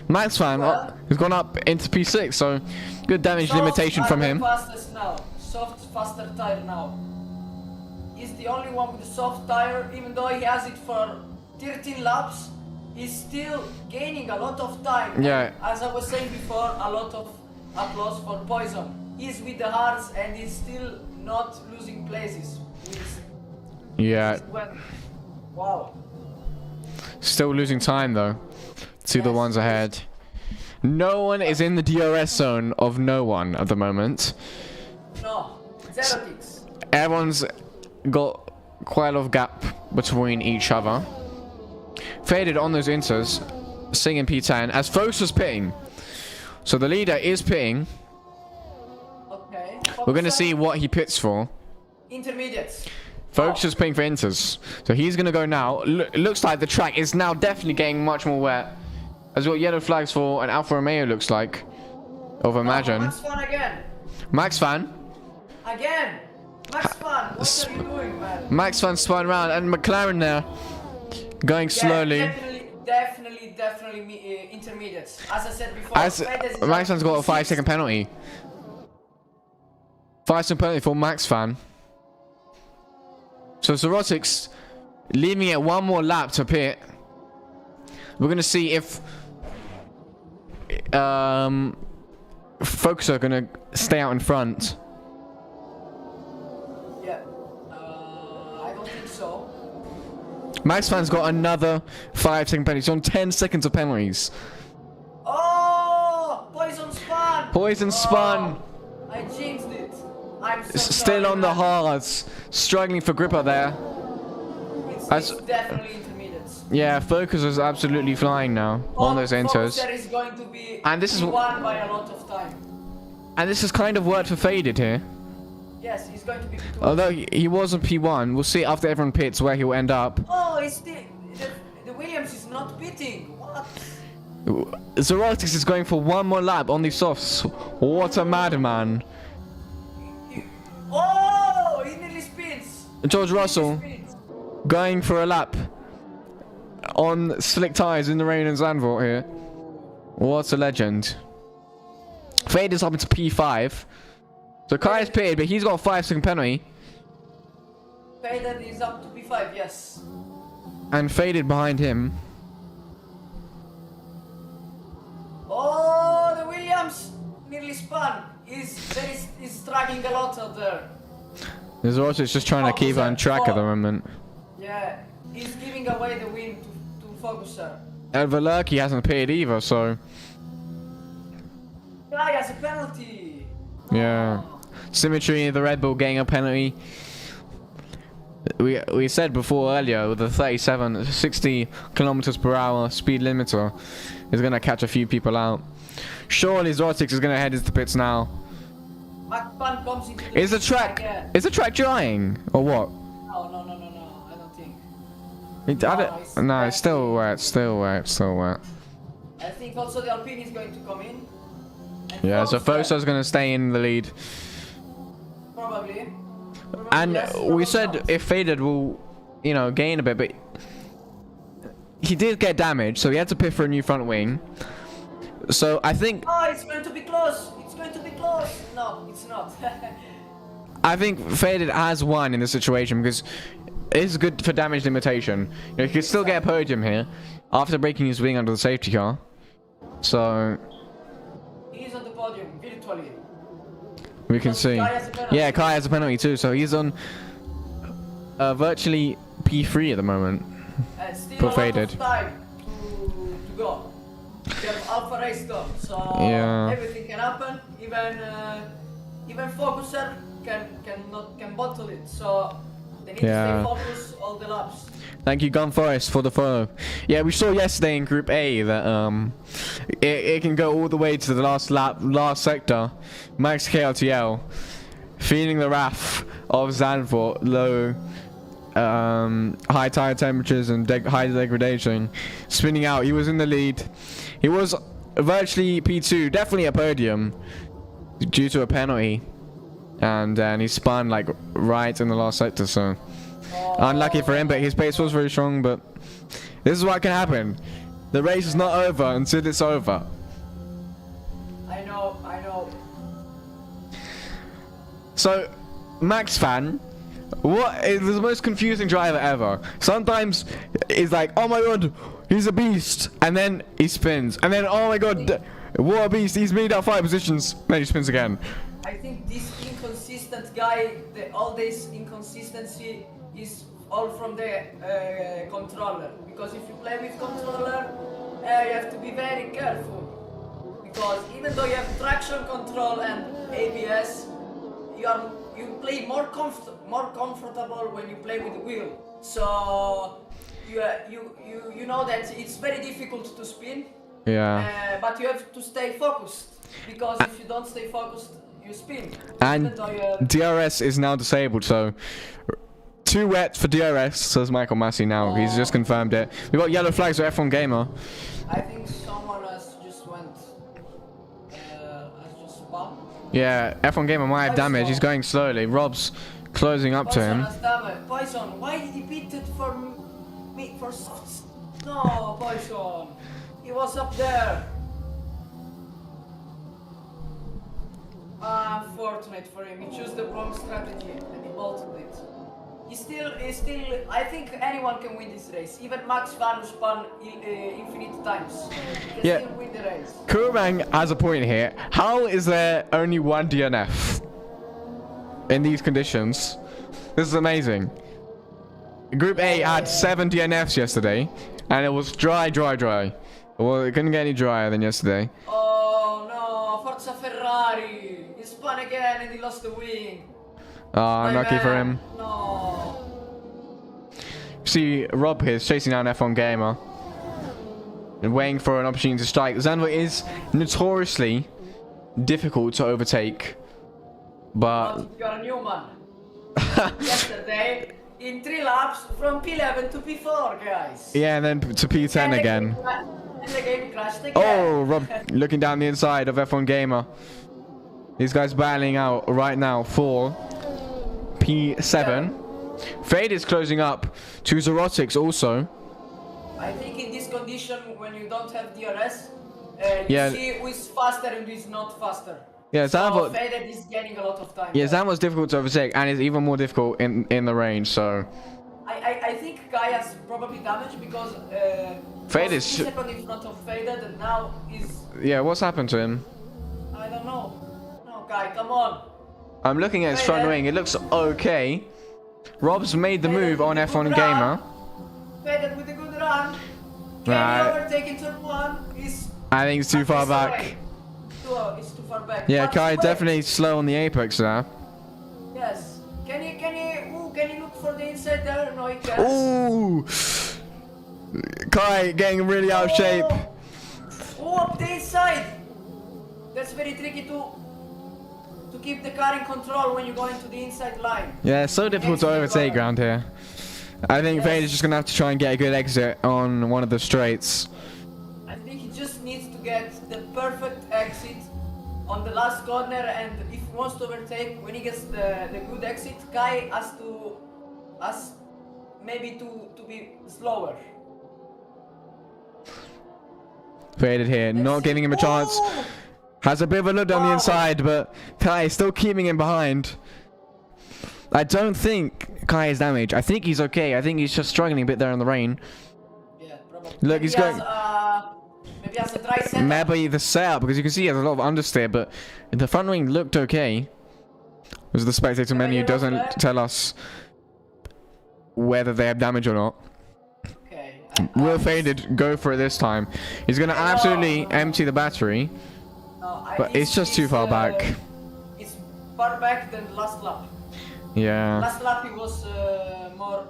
Max Fan has gone up into P6, so good damage limitation from him. Fastest now. Soft, faster tire now. He's the only one with a soft tire, even though he has it for 13 laps. He's still gaining a lot of time. Yeah. And as I was saying before, a lot of applause for Poison. He's with the hearts and he's still not losing places. Yeah. Wow. Still losing time though to the ones ahead. No one is in the DRS zone of no one at the moment. No, zero ticks. Everyone's got quite a lot of gap between each other. Faded on those inters, singing P10 as Focus was pitting. So the leader is pitting. Okay. We're gonna see what he pits for. Intermediates. Focus is pitting for inters. So he's gonna go now. Looks like the track is now definitely getting much more wet. As what yellow flags for an Alfa Romeo looks like. Of Imagine. Max Fan again. Max Fan. Again. Max Fan, what are you doing, man? Max Fan spun around and McLaren there. Going slowly. Definitely intermediates. As I said before, Max Fan's got a 5-second penalty. 5-second penalty for Max Fan. So Zerotics leaving it one more lap to pit. We're gonna see if Focus are gonna stay out in front. Yeah, I don't think so. Max Fan's got another 5-second penalty. He's on 10 seconds of penalties. Oh, poison spun. Poison spun. I jinxed it. I'm so Still sorry, on the man. hards, struggling for gripper there. It's definitely intermediates. Yeah, Focus is absolutely flying now on those inters. Focuser is going to be And this is won by a lot of time. And this has kind of worked for Faded here. Yes, he's going to be P2. Although he was on P1, we'll see after everyone pits where he'll end up. Oh, it's the Williams is not pitting. What? Zerotics is going for one more lap on these softs. What a madman. Oh, he nearly spins. George He nearly Russell spins. going for a lap on slick tyres in the rain in Zandvoort here. What a legend. Fade is up into P5. So Kai is pitted, but he's got a 5-second penalty. Faded is up to P5, yes. And Faded behind him. Oh, the Williams nearly spun. He's struggling a lot out there. Zerotics just trying to keep on track at the moment. Yeah, he's giving away the win to Focuser. And Valerki hasn't pitted either, so... Guy has a penalty. Yeah. Symmetry, the Red Bull getting a penalty. We said before earlier with the 60 kilometers per hour speed limiter is gonna catch a few people out. Surely Zortix is gonna head into the pits now. McFan comes into the Is the pits track again. drying or what? No, I don't think. It's still wet. I think also the Alpine is going to come in. And Yeah, so Foster, Fosa's gonna stay in the lead. Probably. And yes, we probably said not. if Faded will, gain a bit, but he did get damaged, so he had to pit for a new front wing. So I think Oh, it's going to be close. It's going to be close. No, it's not. Faded has won in this situation because it's good for damage limitation. He could still get a podium here after breaking his wing under the safety car. So He's on the podium, virtually. we can see. Kai has a penalty. Yeah, Kai has a penalty too, so he's on virtually P3 at the moment. And still For a lot Faded. of time to go. We have Alpha race come, so Yeah. everything can happen. Even Focuser can bottle it. So they need Yeah. to stay focused all the laps. Thank you, Gun Forest, for the follow. Yeah, we saw yesterday in Group A that it can go all the way to the last lap, last sector. Max KLTL feeling the wrath of Zandvoort, low high tire temperatures and high degradation, spinning out. He was in the lead. He was virtually P2, definitely a podium due to a penalty, and then he spun like right in the last sector. So unlucky for him, but his pace was very strong. But this is what can happen. The race is not over until it's over. I know. So Max Fan, what is the most confusing driver ever? Sometimes it's like, oh my god, he's a beast, and then he spins, and then oh my god, what a beast, he's made up 5 positions, then he spins again. I think this inconsistent guy, all this inconsistency is all from the controller. Because if you play with controller, you have to be very careful. because even though you have traction control and ABS, you play more comfortable when you play with the wheel. So you know that it's very difficult to spin. Yeah. But you have to stay focused, because if you don't stay focused, you spin. And Even though you DRS is now disabled, so 2 wet for DRS, says Michael Massey now. He's just confirmed it. We've got yellow flags for F1 Gamer. I think someone has just spun. Yeah, F1 Gamer might have damage. He's going slowly. Rob's closing up to him. Poison, why did he beat it for me for softs? No, Poison. He was up there. Unfortunate for him. He chose the wrong strategy and he bolted it. He's still. I think anyone can win this race. Even Max Van spun infinite times. He can still win the race. Kurang has a point here. How is there only 1 DNF in these conditions? This is amazing. Group A had 7 DNFs yesterday, and it was dry. Well, it couldn't get any drier than yesterday. Oh no, Forza Ferrari! He spun again and he lost the wing. Unlucky for him. No. See, Rob here is chasing down F1 Gamer and waiting for an opportunity to strike. Zandvoort is notoriously difficult to overtake, but You got a new one. Yesterday, in 3 laps, from P11 to P4, guys. yeah, and then to P10 again. And the game crashed again. Oh, Rob looking down the inside of F1 Gamer. These guys battling out right now for P7. Fade is closing up to Zerotics also. I think in this condition, when you don't have DRS, Yeah. you see who is faster and who is not faster. Yeah, So Zandvoort. Faded is gaining a lot of time. Yeah, Zandvoort's difficult to overtake, and it's even more difficult in the range. So I think Kai has probably damage because Fade was is 2 seconds in front of Faded and now is yeah, what's happened to him? I don't know. No, Kai, come on. I'm looking at his front wing. It looks okay. Rob's made the move on F1 Gamer. Faded with a good run. Can Nah. he overtake in turn 1? I think it's too far back. It's too far back. Yeah, But Kai wait. definitely slow on the apex there. Yes. Can you look for the inside there? No, he can't. Ooh! Kai getting really out of shape. Oh, up the inside. That's very tricky to keep the car in control when you go into the inside line. Yeah, it's so difficult to overtake around here. I think Fade is just gonna have to try and get a good exit on one of the straights. I think he just needs to get the perfect exit on the last corner, and if he wants to overtake, when he gets the good exit, Kai has maybe to be slower. Faded here, not giving him a chance. Oh! Has a bit of a look down the inside, but Kai is still keeping him behind. I don't think Kai is damaged. I think he's okay. I think he's just struggling a bit there in the rain. Yeah, probably. Look, Maybe he's going. Maybe has a dry setup. Maybe the setup, because you can see he has a lot of understeer, but the front wing looked okay. Because the spectator menu doesn't tell us whether they have damage or not. Okay. Will Faded go for it this time? He's going to absolutely empty the battery, but it's just too far back. It's far back than last lap. Yeah. Last lap he was more.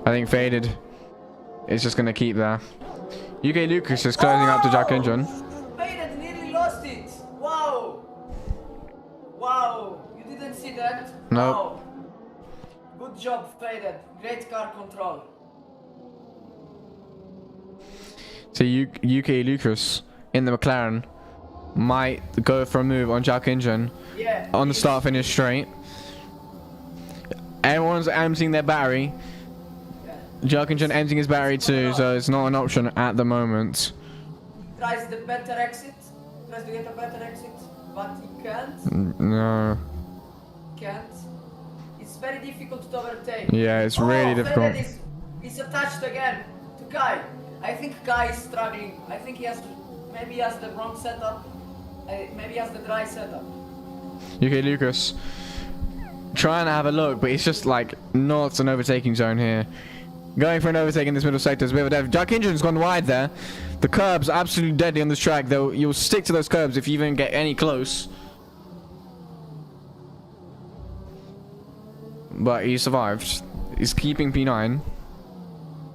I think Faded is just going to keep there. UK Lucas is closing up to Jack Engine. Faded nearly lost it. Wow. Wow. You didn't see that? Nope. Wow. Good job, Faded. Great car control. So UK Lucas in the McLaren might go for a move on Jack Engine Yeah. on the start finish straight. Everyone's emptying their battery. Jack Engine emptying his battery too, so it's not an option at the moment. Tries the better exit. Tries to get a better exit, but he can't. No. Can't. It's very difficult to overtake. Yeah, it's really difficult. Faded is attached again to Kai. I think Kai is struggling. I think maybe he has the wrong setup. Maybe he has the dry setup. UK Lucas trying to have a look, but it's just like not an overtaking zone here. Going for an overtake in this middle sector is a bit of a dev. Jack Engine's gone wide there. The curbs are absolutely deadly on this track, though. You'll stick to those curbs if you even get any close. But he survived. He's keeping P9.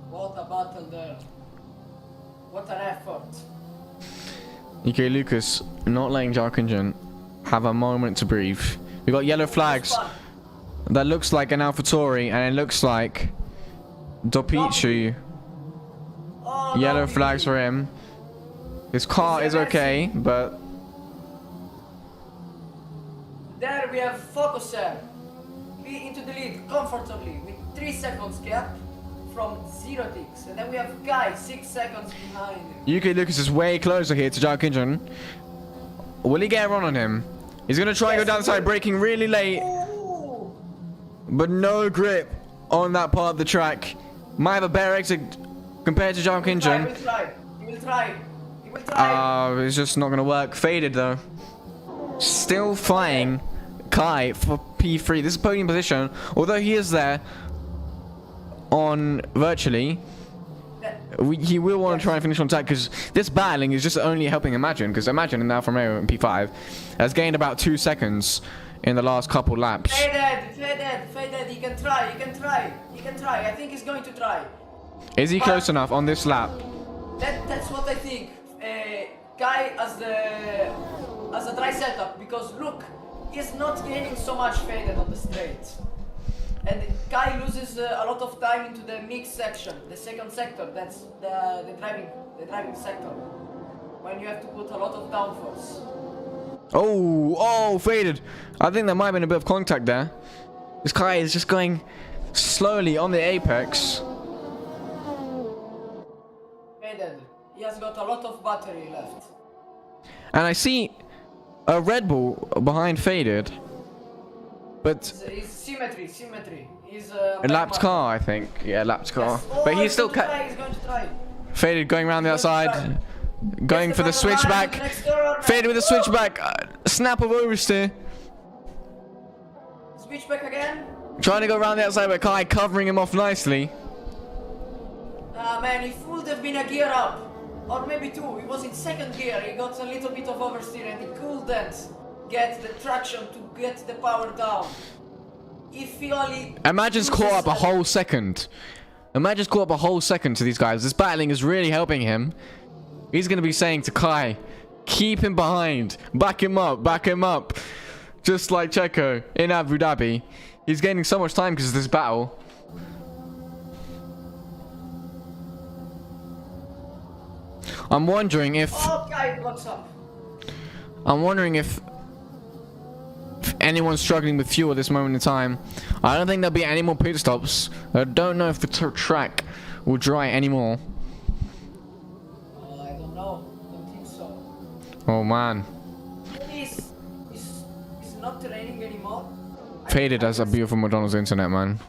What a battle there. What an effort. UK Lucas not letting Jack Engine have a moment to breathe. We got yellow flags. That looks like an AlphaTauri, and it looks like Dopichu. Oh, Yellow lovely. flags for him. His car is okay, but There we have Focuser. Be into the lead comfortably with 3 seconds gap from 0 ticks. And then we have Guy 6 seconds behind him. UK Lucas is way closer here to Jack Engine. Will he get a run on him? He's gonna try and go down the side, braking really late, Ooh. but no grip on that part of the track. Might have a better exit compared to Jack He Engine. will try. He will try. He will try. It's just not gonna work. Faded though. Still flying Kai for P3. This is podium position. Although he is there on virtually, he will want to try and finish on track because this battling is just only helping Imagine. Because Imagine in Alfa Romeo in P5 has gained about 2 seconds in the last couple laps. Faded. He can try. He can try. I think he's going to try. Is he close enough on this lap? That's what I think. Guy as a dry setup, because look, he's not gaining so much faded on the straight, and Guy loses a lot of time into the mix section, the second sector. That's the driving sector, when you have to put a lot of downforce. Oh, faded. I think there might have been a bit of contact there. This guy is just going slowly on the apex. Faded. He has got a lot of battery left. And I see a Red Bull behind Faded. But It's symmetry. He's a lapped car, I think. Yeah, lapped car. Yes. Oh, But he's still going to try. Faded going around the He's going to outside. Going Gets for the front line, switchback. next turn. Faded with a switchback. Snap of oversteer. Switchback again. Trying to go around the outside, but Kai covering him off nicely. Ah man, if would have been a gear up, or maybe 2, he was in 2nd gear, he got a little bit of oversteer and he couldn't get the traction to get the power down. If he only... Imagine's caught up a whole second. Imagine's caught up a whole second to these guys. This battling is really helping him. He's going to be saying to Kai, keep him behind, back him up. Just like Checo in Abu Dhabi. He's gaining so much time because of this battle. I'm wondering if... Oh, Guy blocks up. I'm wondering if anyone's struggling with fuel at this moment in time. I don't think there'll be any more pit stops. I don't know if the track will dry anymore. I don't know. Don't think so. Oh man. He's not training anymore. Faded has a beautiful McDonald's internet, man.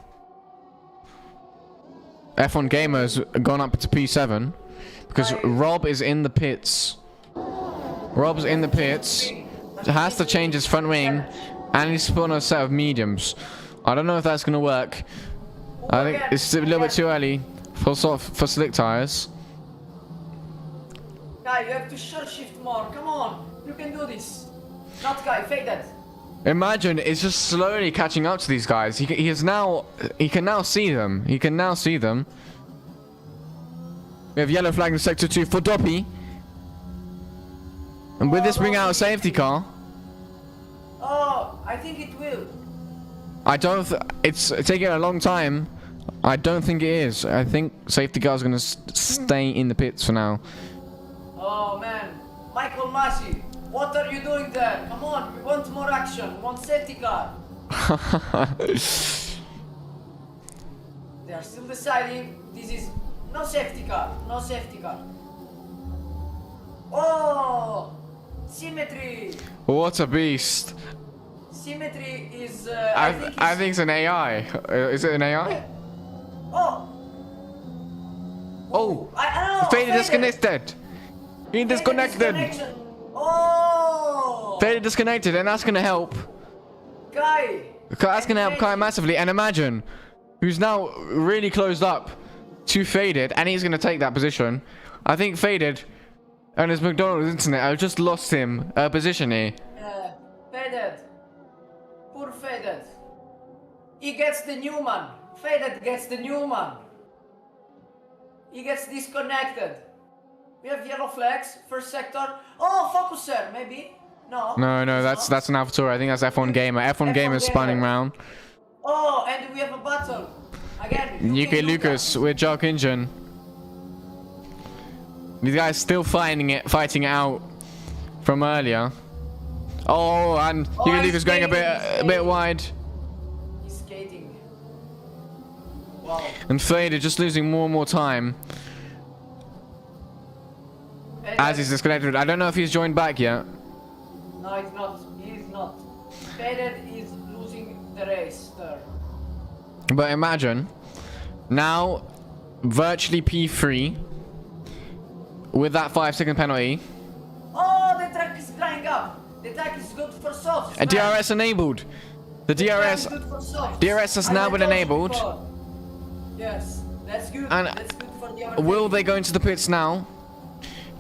F1 Gamer's gone up to P7 because Rob is in the pits. Rob's in the pits. Has to change his front wing, and he's put on a set of mediums. I don't know if that's gonna work. I think it's a little bit too early for slick tires. Guy, you have to short shift more. Come on, you can do this. Not Guy, Faded. Imagine it's just slowly catching up to these guys. He can now see them. We have yellow flag in sector 2 for Doppy. And will this bring out a safety car? Oh, I think it will. I don't. It's taking a long time. I don't think it is. I think safety car's gonna stay in the pits for now. Oh man, Michael Massey, what are you doing there? Come on, we want more action. We want safety car. They are still deciding. This is no safety car. No safety car. Oh, symmetry. What a beast! Symmetry is. I think it's an AI. Is it an AI? Oh. Oh, I know. Faded disconnected. He disconnected. Disconnection. Oh. Faded disconnected, and that's gonna help. Guy. That's gonna help Kai massively. And Imagine, who's now really closed up to Faded, and he's going to take that position. I think Faded and his McDonald's internet have just lost him a position here. Faded. Poor Faded. He gets the Newman. Faded gets the Newman. He gets disconnected. We have yellow flags, first sector. Oh, focuser, maybe? No. No, that's an Avatar. I think that's F1 Gamer. F1 Gamer spinning round. Oh, and we have a battle. Again, UK Lucas with Jock Engine. These guys still fighting it out from earlier. Oh, and UK Lucas going a bit wide. He's skating. Wow. And Faded just losing more and more time as he's disconnected. I don't know if he's joined back yet. No, it's not. He's not. Faded is losing the race there. But imagine now virtually P3 with that 5-second penalty. Oh, the track is drying up. The track is good for softs. A DRS enabled. The DRS has now been enabled. Yes, that's good. And that's good for the other will team. they go into the pits now?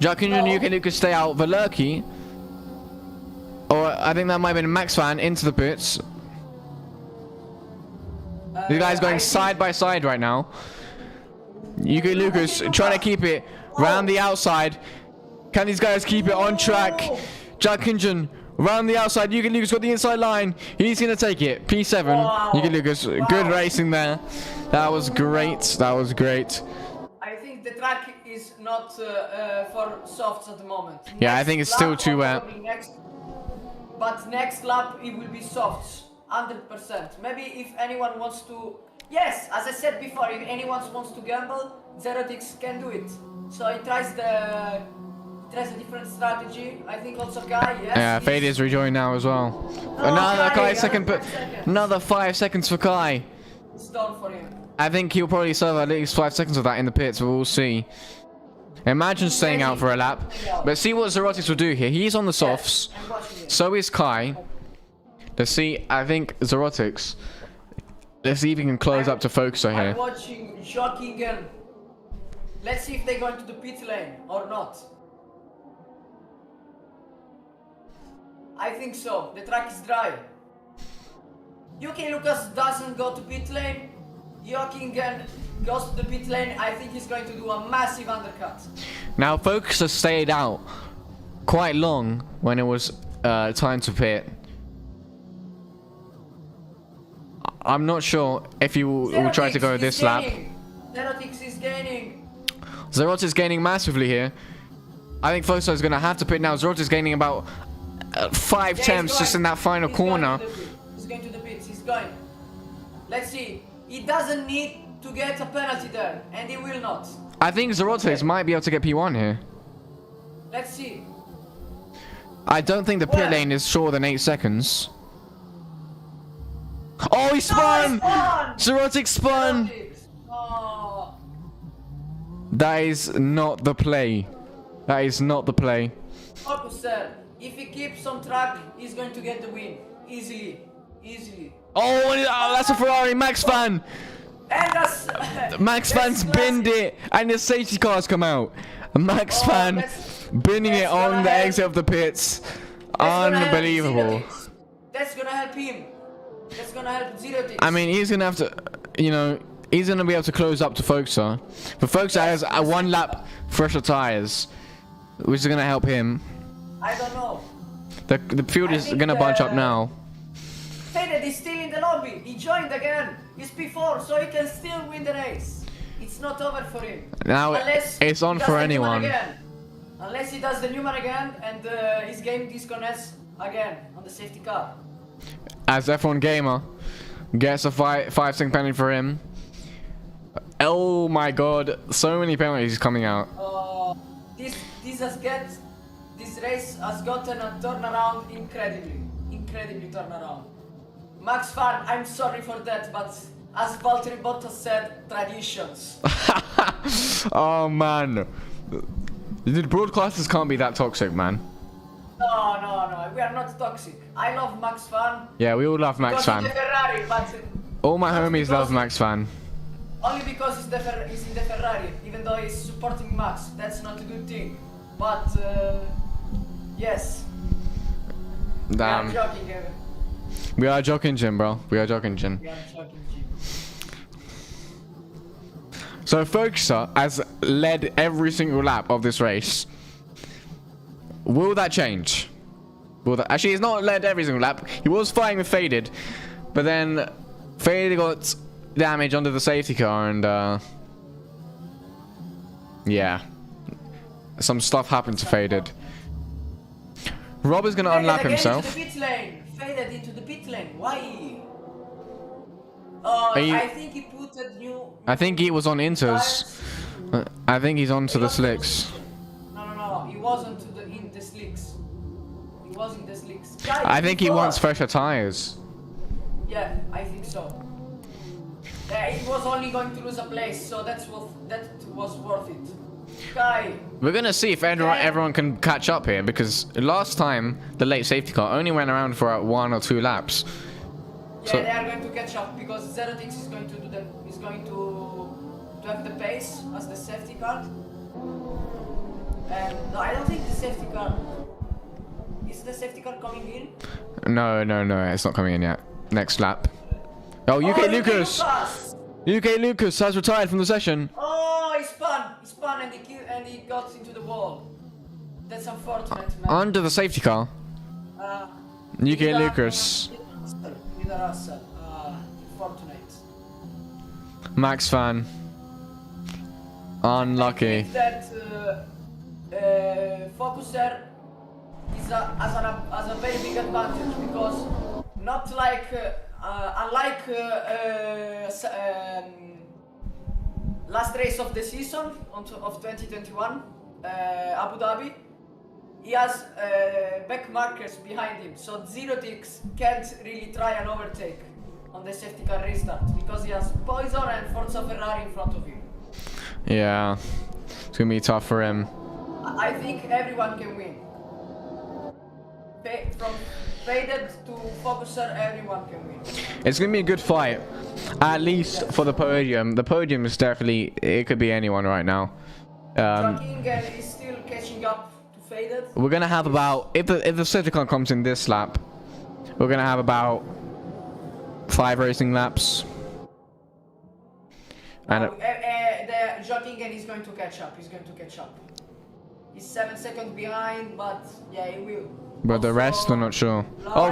Jack and UK Lucas stay out. Valerki, or I think that might have been Max Fan, into the pits. These guys going side by side right now. UK Lucas trying to keep it round the outside. Can these guys keep it on track? Jack Kinjan round the outside. UK Lucas got the inside line. He's going to take it. P7. UK Lucas, good racing there. That was great. That was great. I think the track is not for softs at the moment. Yeah, I think it's still too wet. But next lap it will be softs. 100%. Maybe if anyone wants to, yes, as I said before, if anyone wants to gamble, Zerotix can do it. So he tries a different strategy. I think also Kai, yes. Yeah, Fade is rejoined now as well. Another Kai second, but another 5 seconds for Kai. It's done for him. I think he'll probably serve at least 5 seconds of that in the pits, but we'll see. Imagine staying out for a lap. But see what Zerotix will do here. He's on the softs. So is Kai. Let's see, I think Zerotix. Let's see if he can close up to Focuser here. I'm watching Jockingen. Let's see if they go into the pit lane or not. I think so. The track is dry. UK Lucas doesn't go to pit lane. Jockingen goes to the pit lane. I think he's going to do a massive undercut. Now Focuser stayed out quite long when it was time to pit. I'm not sure if he will try to go this lap. Zerotix is gaining. Zerotix is gaining massively here. I think Focuser is going to have to pit now. Zerotix is gaining about 5 attempts just in that final corner. He's going to the pits. He's going. Let's see. He doesn't need to get a penalty there, and he will not. I think Zerotix might be able to get P1 here. Let's see. I don't think the pit lane is shorter than 8 seconds. Oh, he spun! Zerotix spun! Oh. That is not the play. That is not the play. Focuser, if he keeps on track, he's going to get the win. Easily. Easily. Oh, that's a Ferrari. Max Fan! And that's... Max Fan's binned it, and the safety cars come out. Max Fan binning it on the exit of the pits. Unbelievable. That's gonna help him. That's gonna help Zerotix. I mean, he's gonna have to, you know, he's gonna be able to close up to Focuser. But Focuser has a 1 lap fresher tires, which is gonna help him. I don't know. The field is gonna bunch up now. Faded is still in the lobby. He joined again. He's P4, so he can still win the race. It's not over for him. Now it's on for anyone. Unless he does the Newman again and his game disconnects again on the safety car. As F1 Gamer gets a 5-second penalty for him. Oh my god, so many penalties coming out. This race has gotten a turnaround incredibly turnaround. Max Fan, I'm sorry for that, but as Valtteri Bottas said, traditions. Oh man, the broadcasters can't be that toxic, man. No, we are not toxic. I love Max Fan. Yeah, we all love Max Fan. Ferrari, but all my homies love Max Fan. Only because he's in the Ferrari, even though he's supporting Max. That's not a good thing. But yes. Damn. We are joking, Evan. We are joking, Jim, bro. We are joking, Jim. We are joking, Jim. So Focuser has led every single lap of this race. Will that change? Will that actually? He's not led every single lap. He was fighting with Faded, but then Faded got damage under the safety car, and yeah, some stuff happened to Faded. Rob is gonna unlap himself. Into the pit lane. Faded into the pit lane. Why? I think he put a new. I think he was on Inters. I think he's onto the slicks. No. He wasn't in the slicks. He was in the slicks. Guys, I think he wants fresher tires. Yeah, I think so. He was only going to lose a place, so that was worth it. Guy. We're gonna see if everyone can catch up here, because last time the late safety car only went around for 1 or 2 laps. Yeah, they are going to catch up because Zerotix is going to do is going to have the pace as the safety car. And no, I don't think the safety car is the safety car coming in. No, it's not coming in yet. Next lap. Oh, UK Lucas! UK Lucas has retired from the session. Oh, he spun and he got into the wall. That's unfortunate, man. Under the safety car. UK Lucas. Fortunate. Max fan. Unlucky. I think that Focuser has a very big advantage because not like unlike last race of the season of 2021 Abu Dhabi, he has back markers behind him, so Zerotix can't really try and overtake on the safety car restart because he has Poison and Forza Ferrari in front of him. Yeah, it's gonna be tough for him. I think everyone can win. From Faded to Focuser, everyone can win. It's gonna be a good fight, at least for the podium. The podium is definitely, it could be anyone right now. Joaquin is still catching up to Faded. We're gonna have about, if the safety car comes in this lap, we're gonna have about 5 racing laps. And the Joaquin is going to catch up. He's going to catch up. He's 7 seconds behind, but yeah, he will. But the rest, I'm not sure. Oh,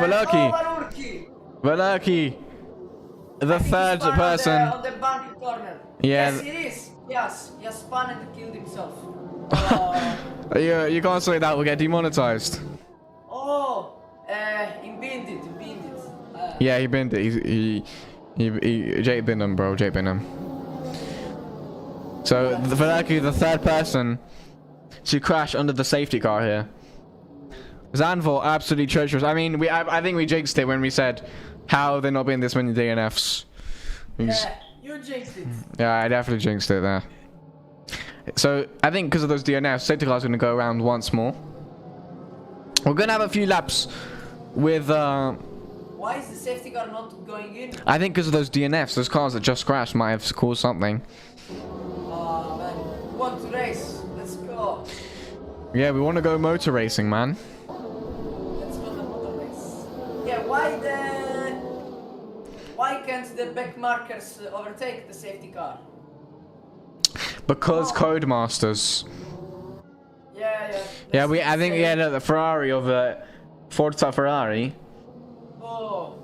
Valurki! The third person. On the bank corner. Yeah. Yes, it is. Yes, he has spun and killed himself. You can't say that, we'll get demonetized. He binned it. Yeah, he binned it. He Jake binned him, bro. Jake binned him. So, Valurki, the third person to crash under the safety car here. Zandvoort, absolutely treacherous. I mean, I think we jinxed it when we said how have there not been this many DNFs. Yeah, you jinxed it. Yeah, I definitely jinxed it there. So I think because of those DNFs, safety car's going to go around once more. We're going to have a few laps with. Why is the safety car not going in? I think because of those DNFs, those cars that just crashed might have caused something. Oh man, we want to race. Let's go. Yeah, we want to go motor racing, man. Yeah, why can't the back markers overtake the safety car? Because Codemasters. Yeah. Yeah, I think the Ferrari of Forza Ferrari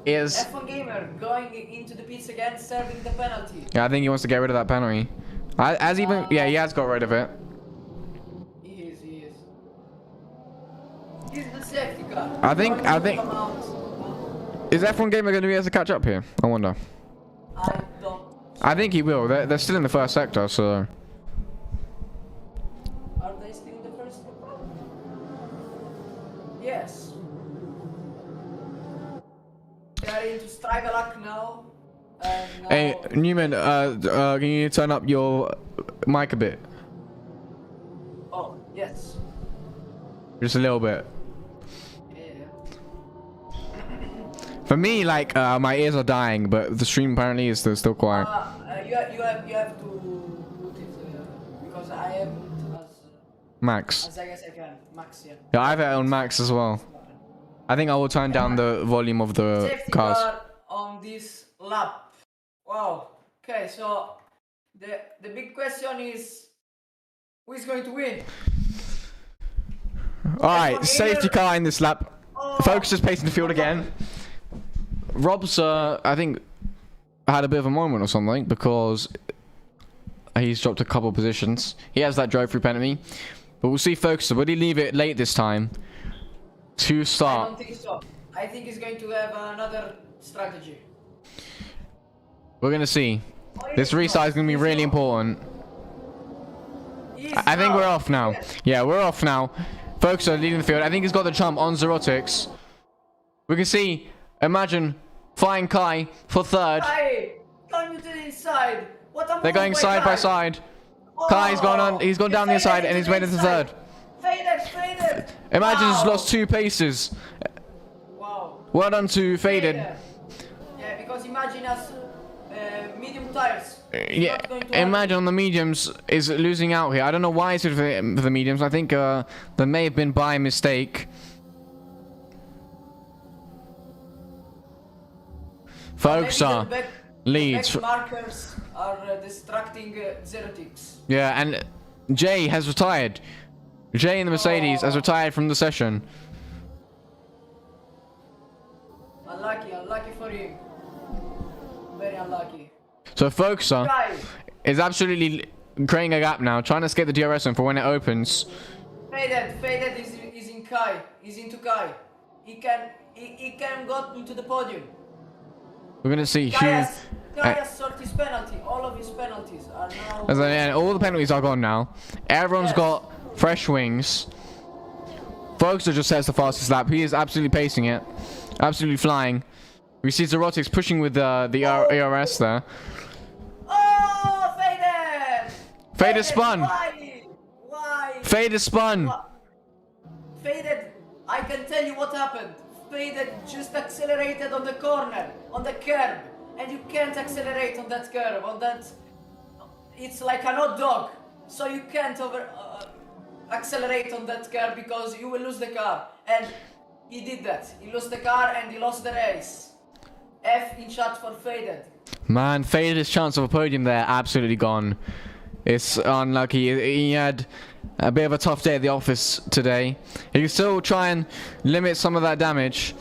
is F1 Gamer going into the pits again, serving the penalty. Yeah, I think he wants to get rid of that penalty. He has got rid of it. He is. He's the safety car. I think is F1 Gamer going to be able to catch up here? I wonder. I think he will. They're still in the first sector, so. Are they still in the first sector? Yes. They are into Strivalak now. Hey Newman, can you turn up your mic a bit? Oh yes. Just a little bit. Yeah. For me, like my ears are dying, but the stream apparently is still quiet. you have to put it because I haven't Max. as I guess I can. Max, yeah. Yeah, I have it on max as well. I think I will turn down the volume of the Safety cars. car on this lap. Wow. Okay, so the big question is who is going to win? Alright, safety car in this lap. Oh, Focus is pacing the field again. Rob's, I think, had a bit of a moment or something because he's dropped a couple positions. He has that drive-through penalty. But we'll see Focus. Will he leave it late this time to I start? don't think so. I think he's going to have another strategy. We're going to see. This restart is going to be really important. I think we're off now. Yeah, we're off now. Focus are leading the field. I think he's got the jump on Zerotics. We can see, imagine, flying Kai for third. Kai, come to the inside. What a They're move going by side by Kai. side. Oh, Kai's gone on. He's gone down the inside and he's made it to third. Faded. Imagine Wow. he's lost 2 paces. Wow. Well done to Faded. Yeah, because imagine us medium tires. It's Yeah, not going to imagine on the mediums is losing out here. I don't know why it's for the mediums. I think there may have been by mistake. Folks are leads. The back markers are distracting Zerotics. Yeah, and Jay has retired. Jay in the Mercedes has retired from the session. Unlucky for him. Very unlucky. So Foxer Kai, is absolutely creating a gap now, trying to escape the DRS zone for when it opens. Faded is in Kai. He's into Kai. He can go into the podium. We're gonna see Kai Hugh. has sorted his penalty. All of his penalties are now. And all the penalties are gone now. Everyone's Yes. got fresh wings. Foxer just has the fastest lap. He is absolutely pacing it, absolutely flying. We see Zerotics pushing with the ARS there. Oh, Faded! Faded spun. Why? Faded spun. Faded, I can tell you what happened. Faded just accelerated on the corner, on the curb, and you can't accelerate on that curb, on that. It's like an hot dog, so you can't accelerate on that curb because you will lose the car. And he did that. He lost the car and he lost the race. F in chat for Faded. Man, Faded's chance of a podium there absolutely gone. It's unlucky. He had a bit of a tough day at the office today. He can still try and limit some of that damage.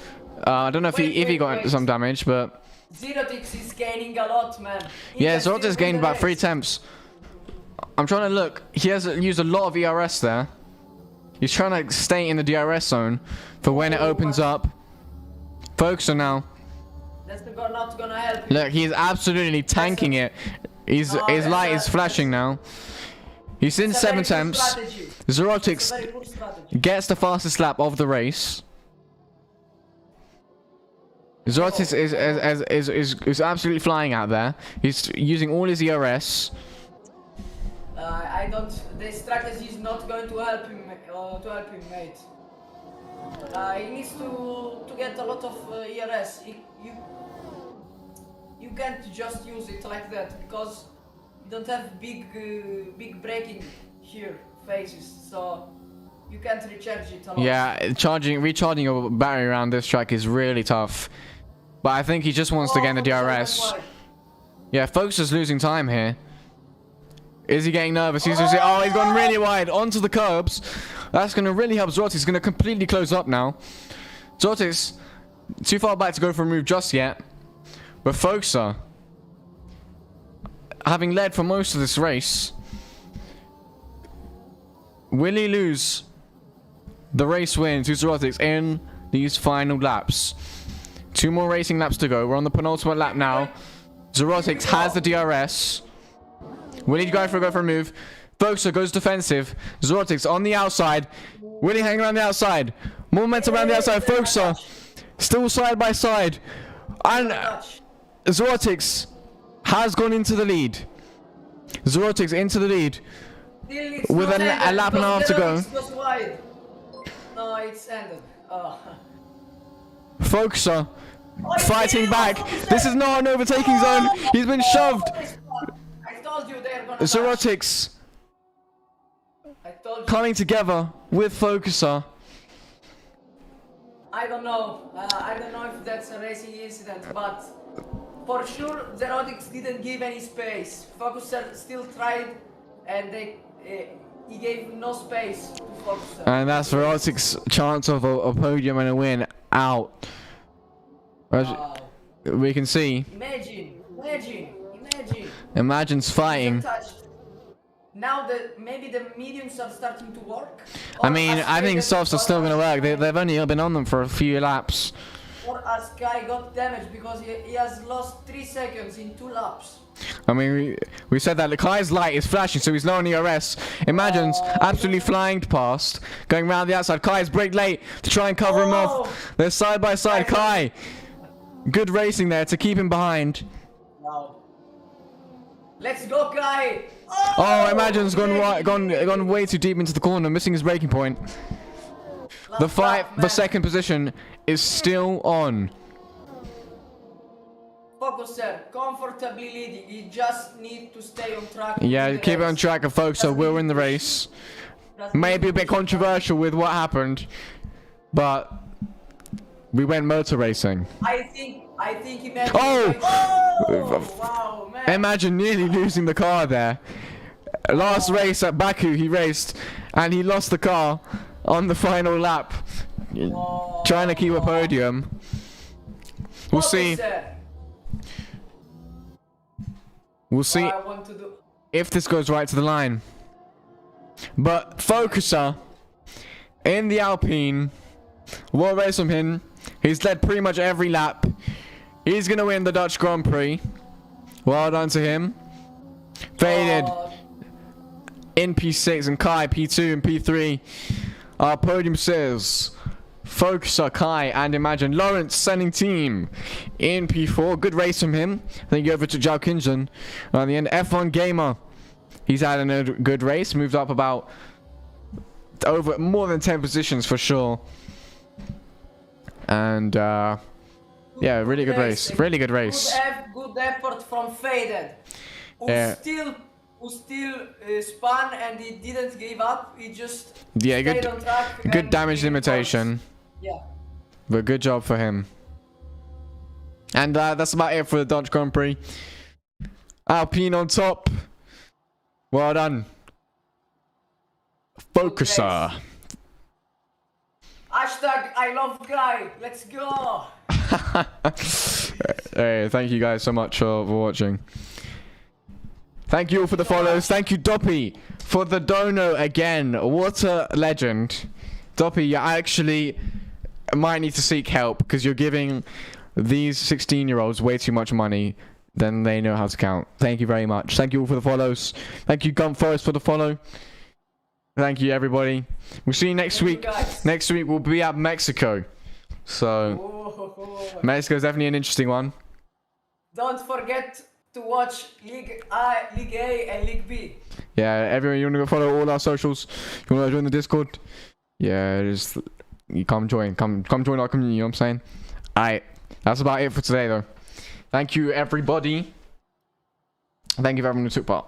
I don't know if he got some damage, but Zerotics is gaining a lot, man. yeah, Zerotics gained about 3 attempts. I'm trying to look. He has used a lot of ERS there. He's trying to stay in the DRS zone for when it opens up. Focuser now. That's not gonna help. Look, he's absolutely tanking it. His light is flashing now. He's in 7 attempts. Zerotics gets the fastest lap of the race. Zerotics is absolutely flying out there. He's using all his ERS. I don't. The strategy is not going to help him. Mate. He needs to get a lot of ERS. You can't just use it like that because you don't have big braking here phases, so you can't recharge it a lot. Yeah, recharging your battery around this track is really tough. But I think he just wants to get in the DRS. Yeah, Focus is losing time here. Is he getting nervous? He's gone really wide onto the curbs. That's going to really help Zerotics. He's going to completely close up now. Zerotics, too far back to go for a move just yet. But Foxer, having led for most of this race, will he lose the race win to Zerotics in these final laps? 2 more racing laps to go. We're on the penultimate lap now. Zerotics has the DRS. Will he go for a move? Foxer goes defensive. Zerotics on the outside. Will he hang around the outside? More momentum around the outside. Foxer still side by side. And Zerotics has gone into the lead. Zerotics into the lead. With a lap and a half to go. No, it's ended. Oh. Foxer fighting back. This is not an overtaking zone. He's been shoved. Zerotics I told you. coming together with Focuser. I don't know. I don't know if that's a racing incident, but for sure Zerotics didn't give any space. Focuser still tried, and he gave no space to Focuser. And that's Zerotics' chance of a podium and a win out. As Wow. we can see, Imagine's fighting. Touched. Now maybe the mediums are starting to work. I mean, I think softs are still going to work. They've only been on them for a few laps. Or Sky got damaged because he has lost 3 seconds in 2 laps. I mean, we said that the Kai's light is flashing, so he's low on ERS. Imagine's absolutely flying past, going around the outside. Kai's brake late to try and cover him off. They're side by side. Kai, good racing there to keep him behind. Wow. Let's go, Kai! Oh, Imagine's gone way too deep into the corner, missing his braking point. The fight for second position is still on. Focuser, comfortably leading. You just need to stay on track. Yeah, keep it on track and Focuser will win the race. Maybe a bit controversial with what happened, but we went motor racing. I think Imagine. Oh! Wow, man. Imagine nearly losing the car there. Last race at Baku he raced and he lost the car on the final lap. Trying to keep a podium. We'll see. We'll see if this goes right to the line. But Focuser in the Alpine, what race from him? He's led pretty much every lap. He's gonna win the Dutch Grand Prix. Well done to him. Faded in P6 and Kai P2 and P3. Our podium says Focuser, Kai, and Imagine. Lawrence sending team in P4. Good race from him. Thank you over to Zhao Kinjun. On the end, F1 Gamer. He's had a good race. Moved up about over more than 10 positions for sure. And yeah, really good race. Really good race. Good effort from Faded. Who still spun and he didn't give up. He just stayed on track. Good damage limitation. Yeah. But good job for him. And that's about it for the Dutch Grand Prix. Alpine on top. Well done. Focuser. Hashtag I love Guy. Let's go. Hey, thank you guys so much for watching. Thank you all for the follows. Thank you, Doppy, for the dono again. What a legend. Doppy, you actually might need to seek help because you're giving these 16-year-olds way too much money than they know how to count. Thank you very much. Thank you all for the follows. Thank you, Gun Forest, for the follow. Thank you, everybody. We'll see you next week. Next week, we'll be at Mexico. So, Mexico's definitely an interesting one. Don't forget to watch League A and League B. Yeah, everyone, you want to go follow all our socials? You want to join the Discord? Yeah, just you come join our community. You know what I'm saying? Alright, that's about it for today, though. Thank you, everybody. Thank you for everyone who took part.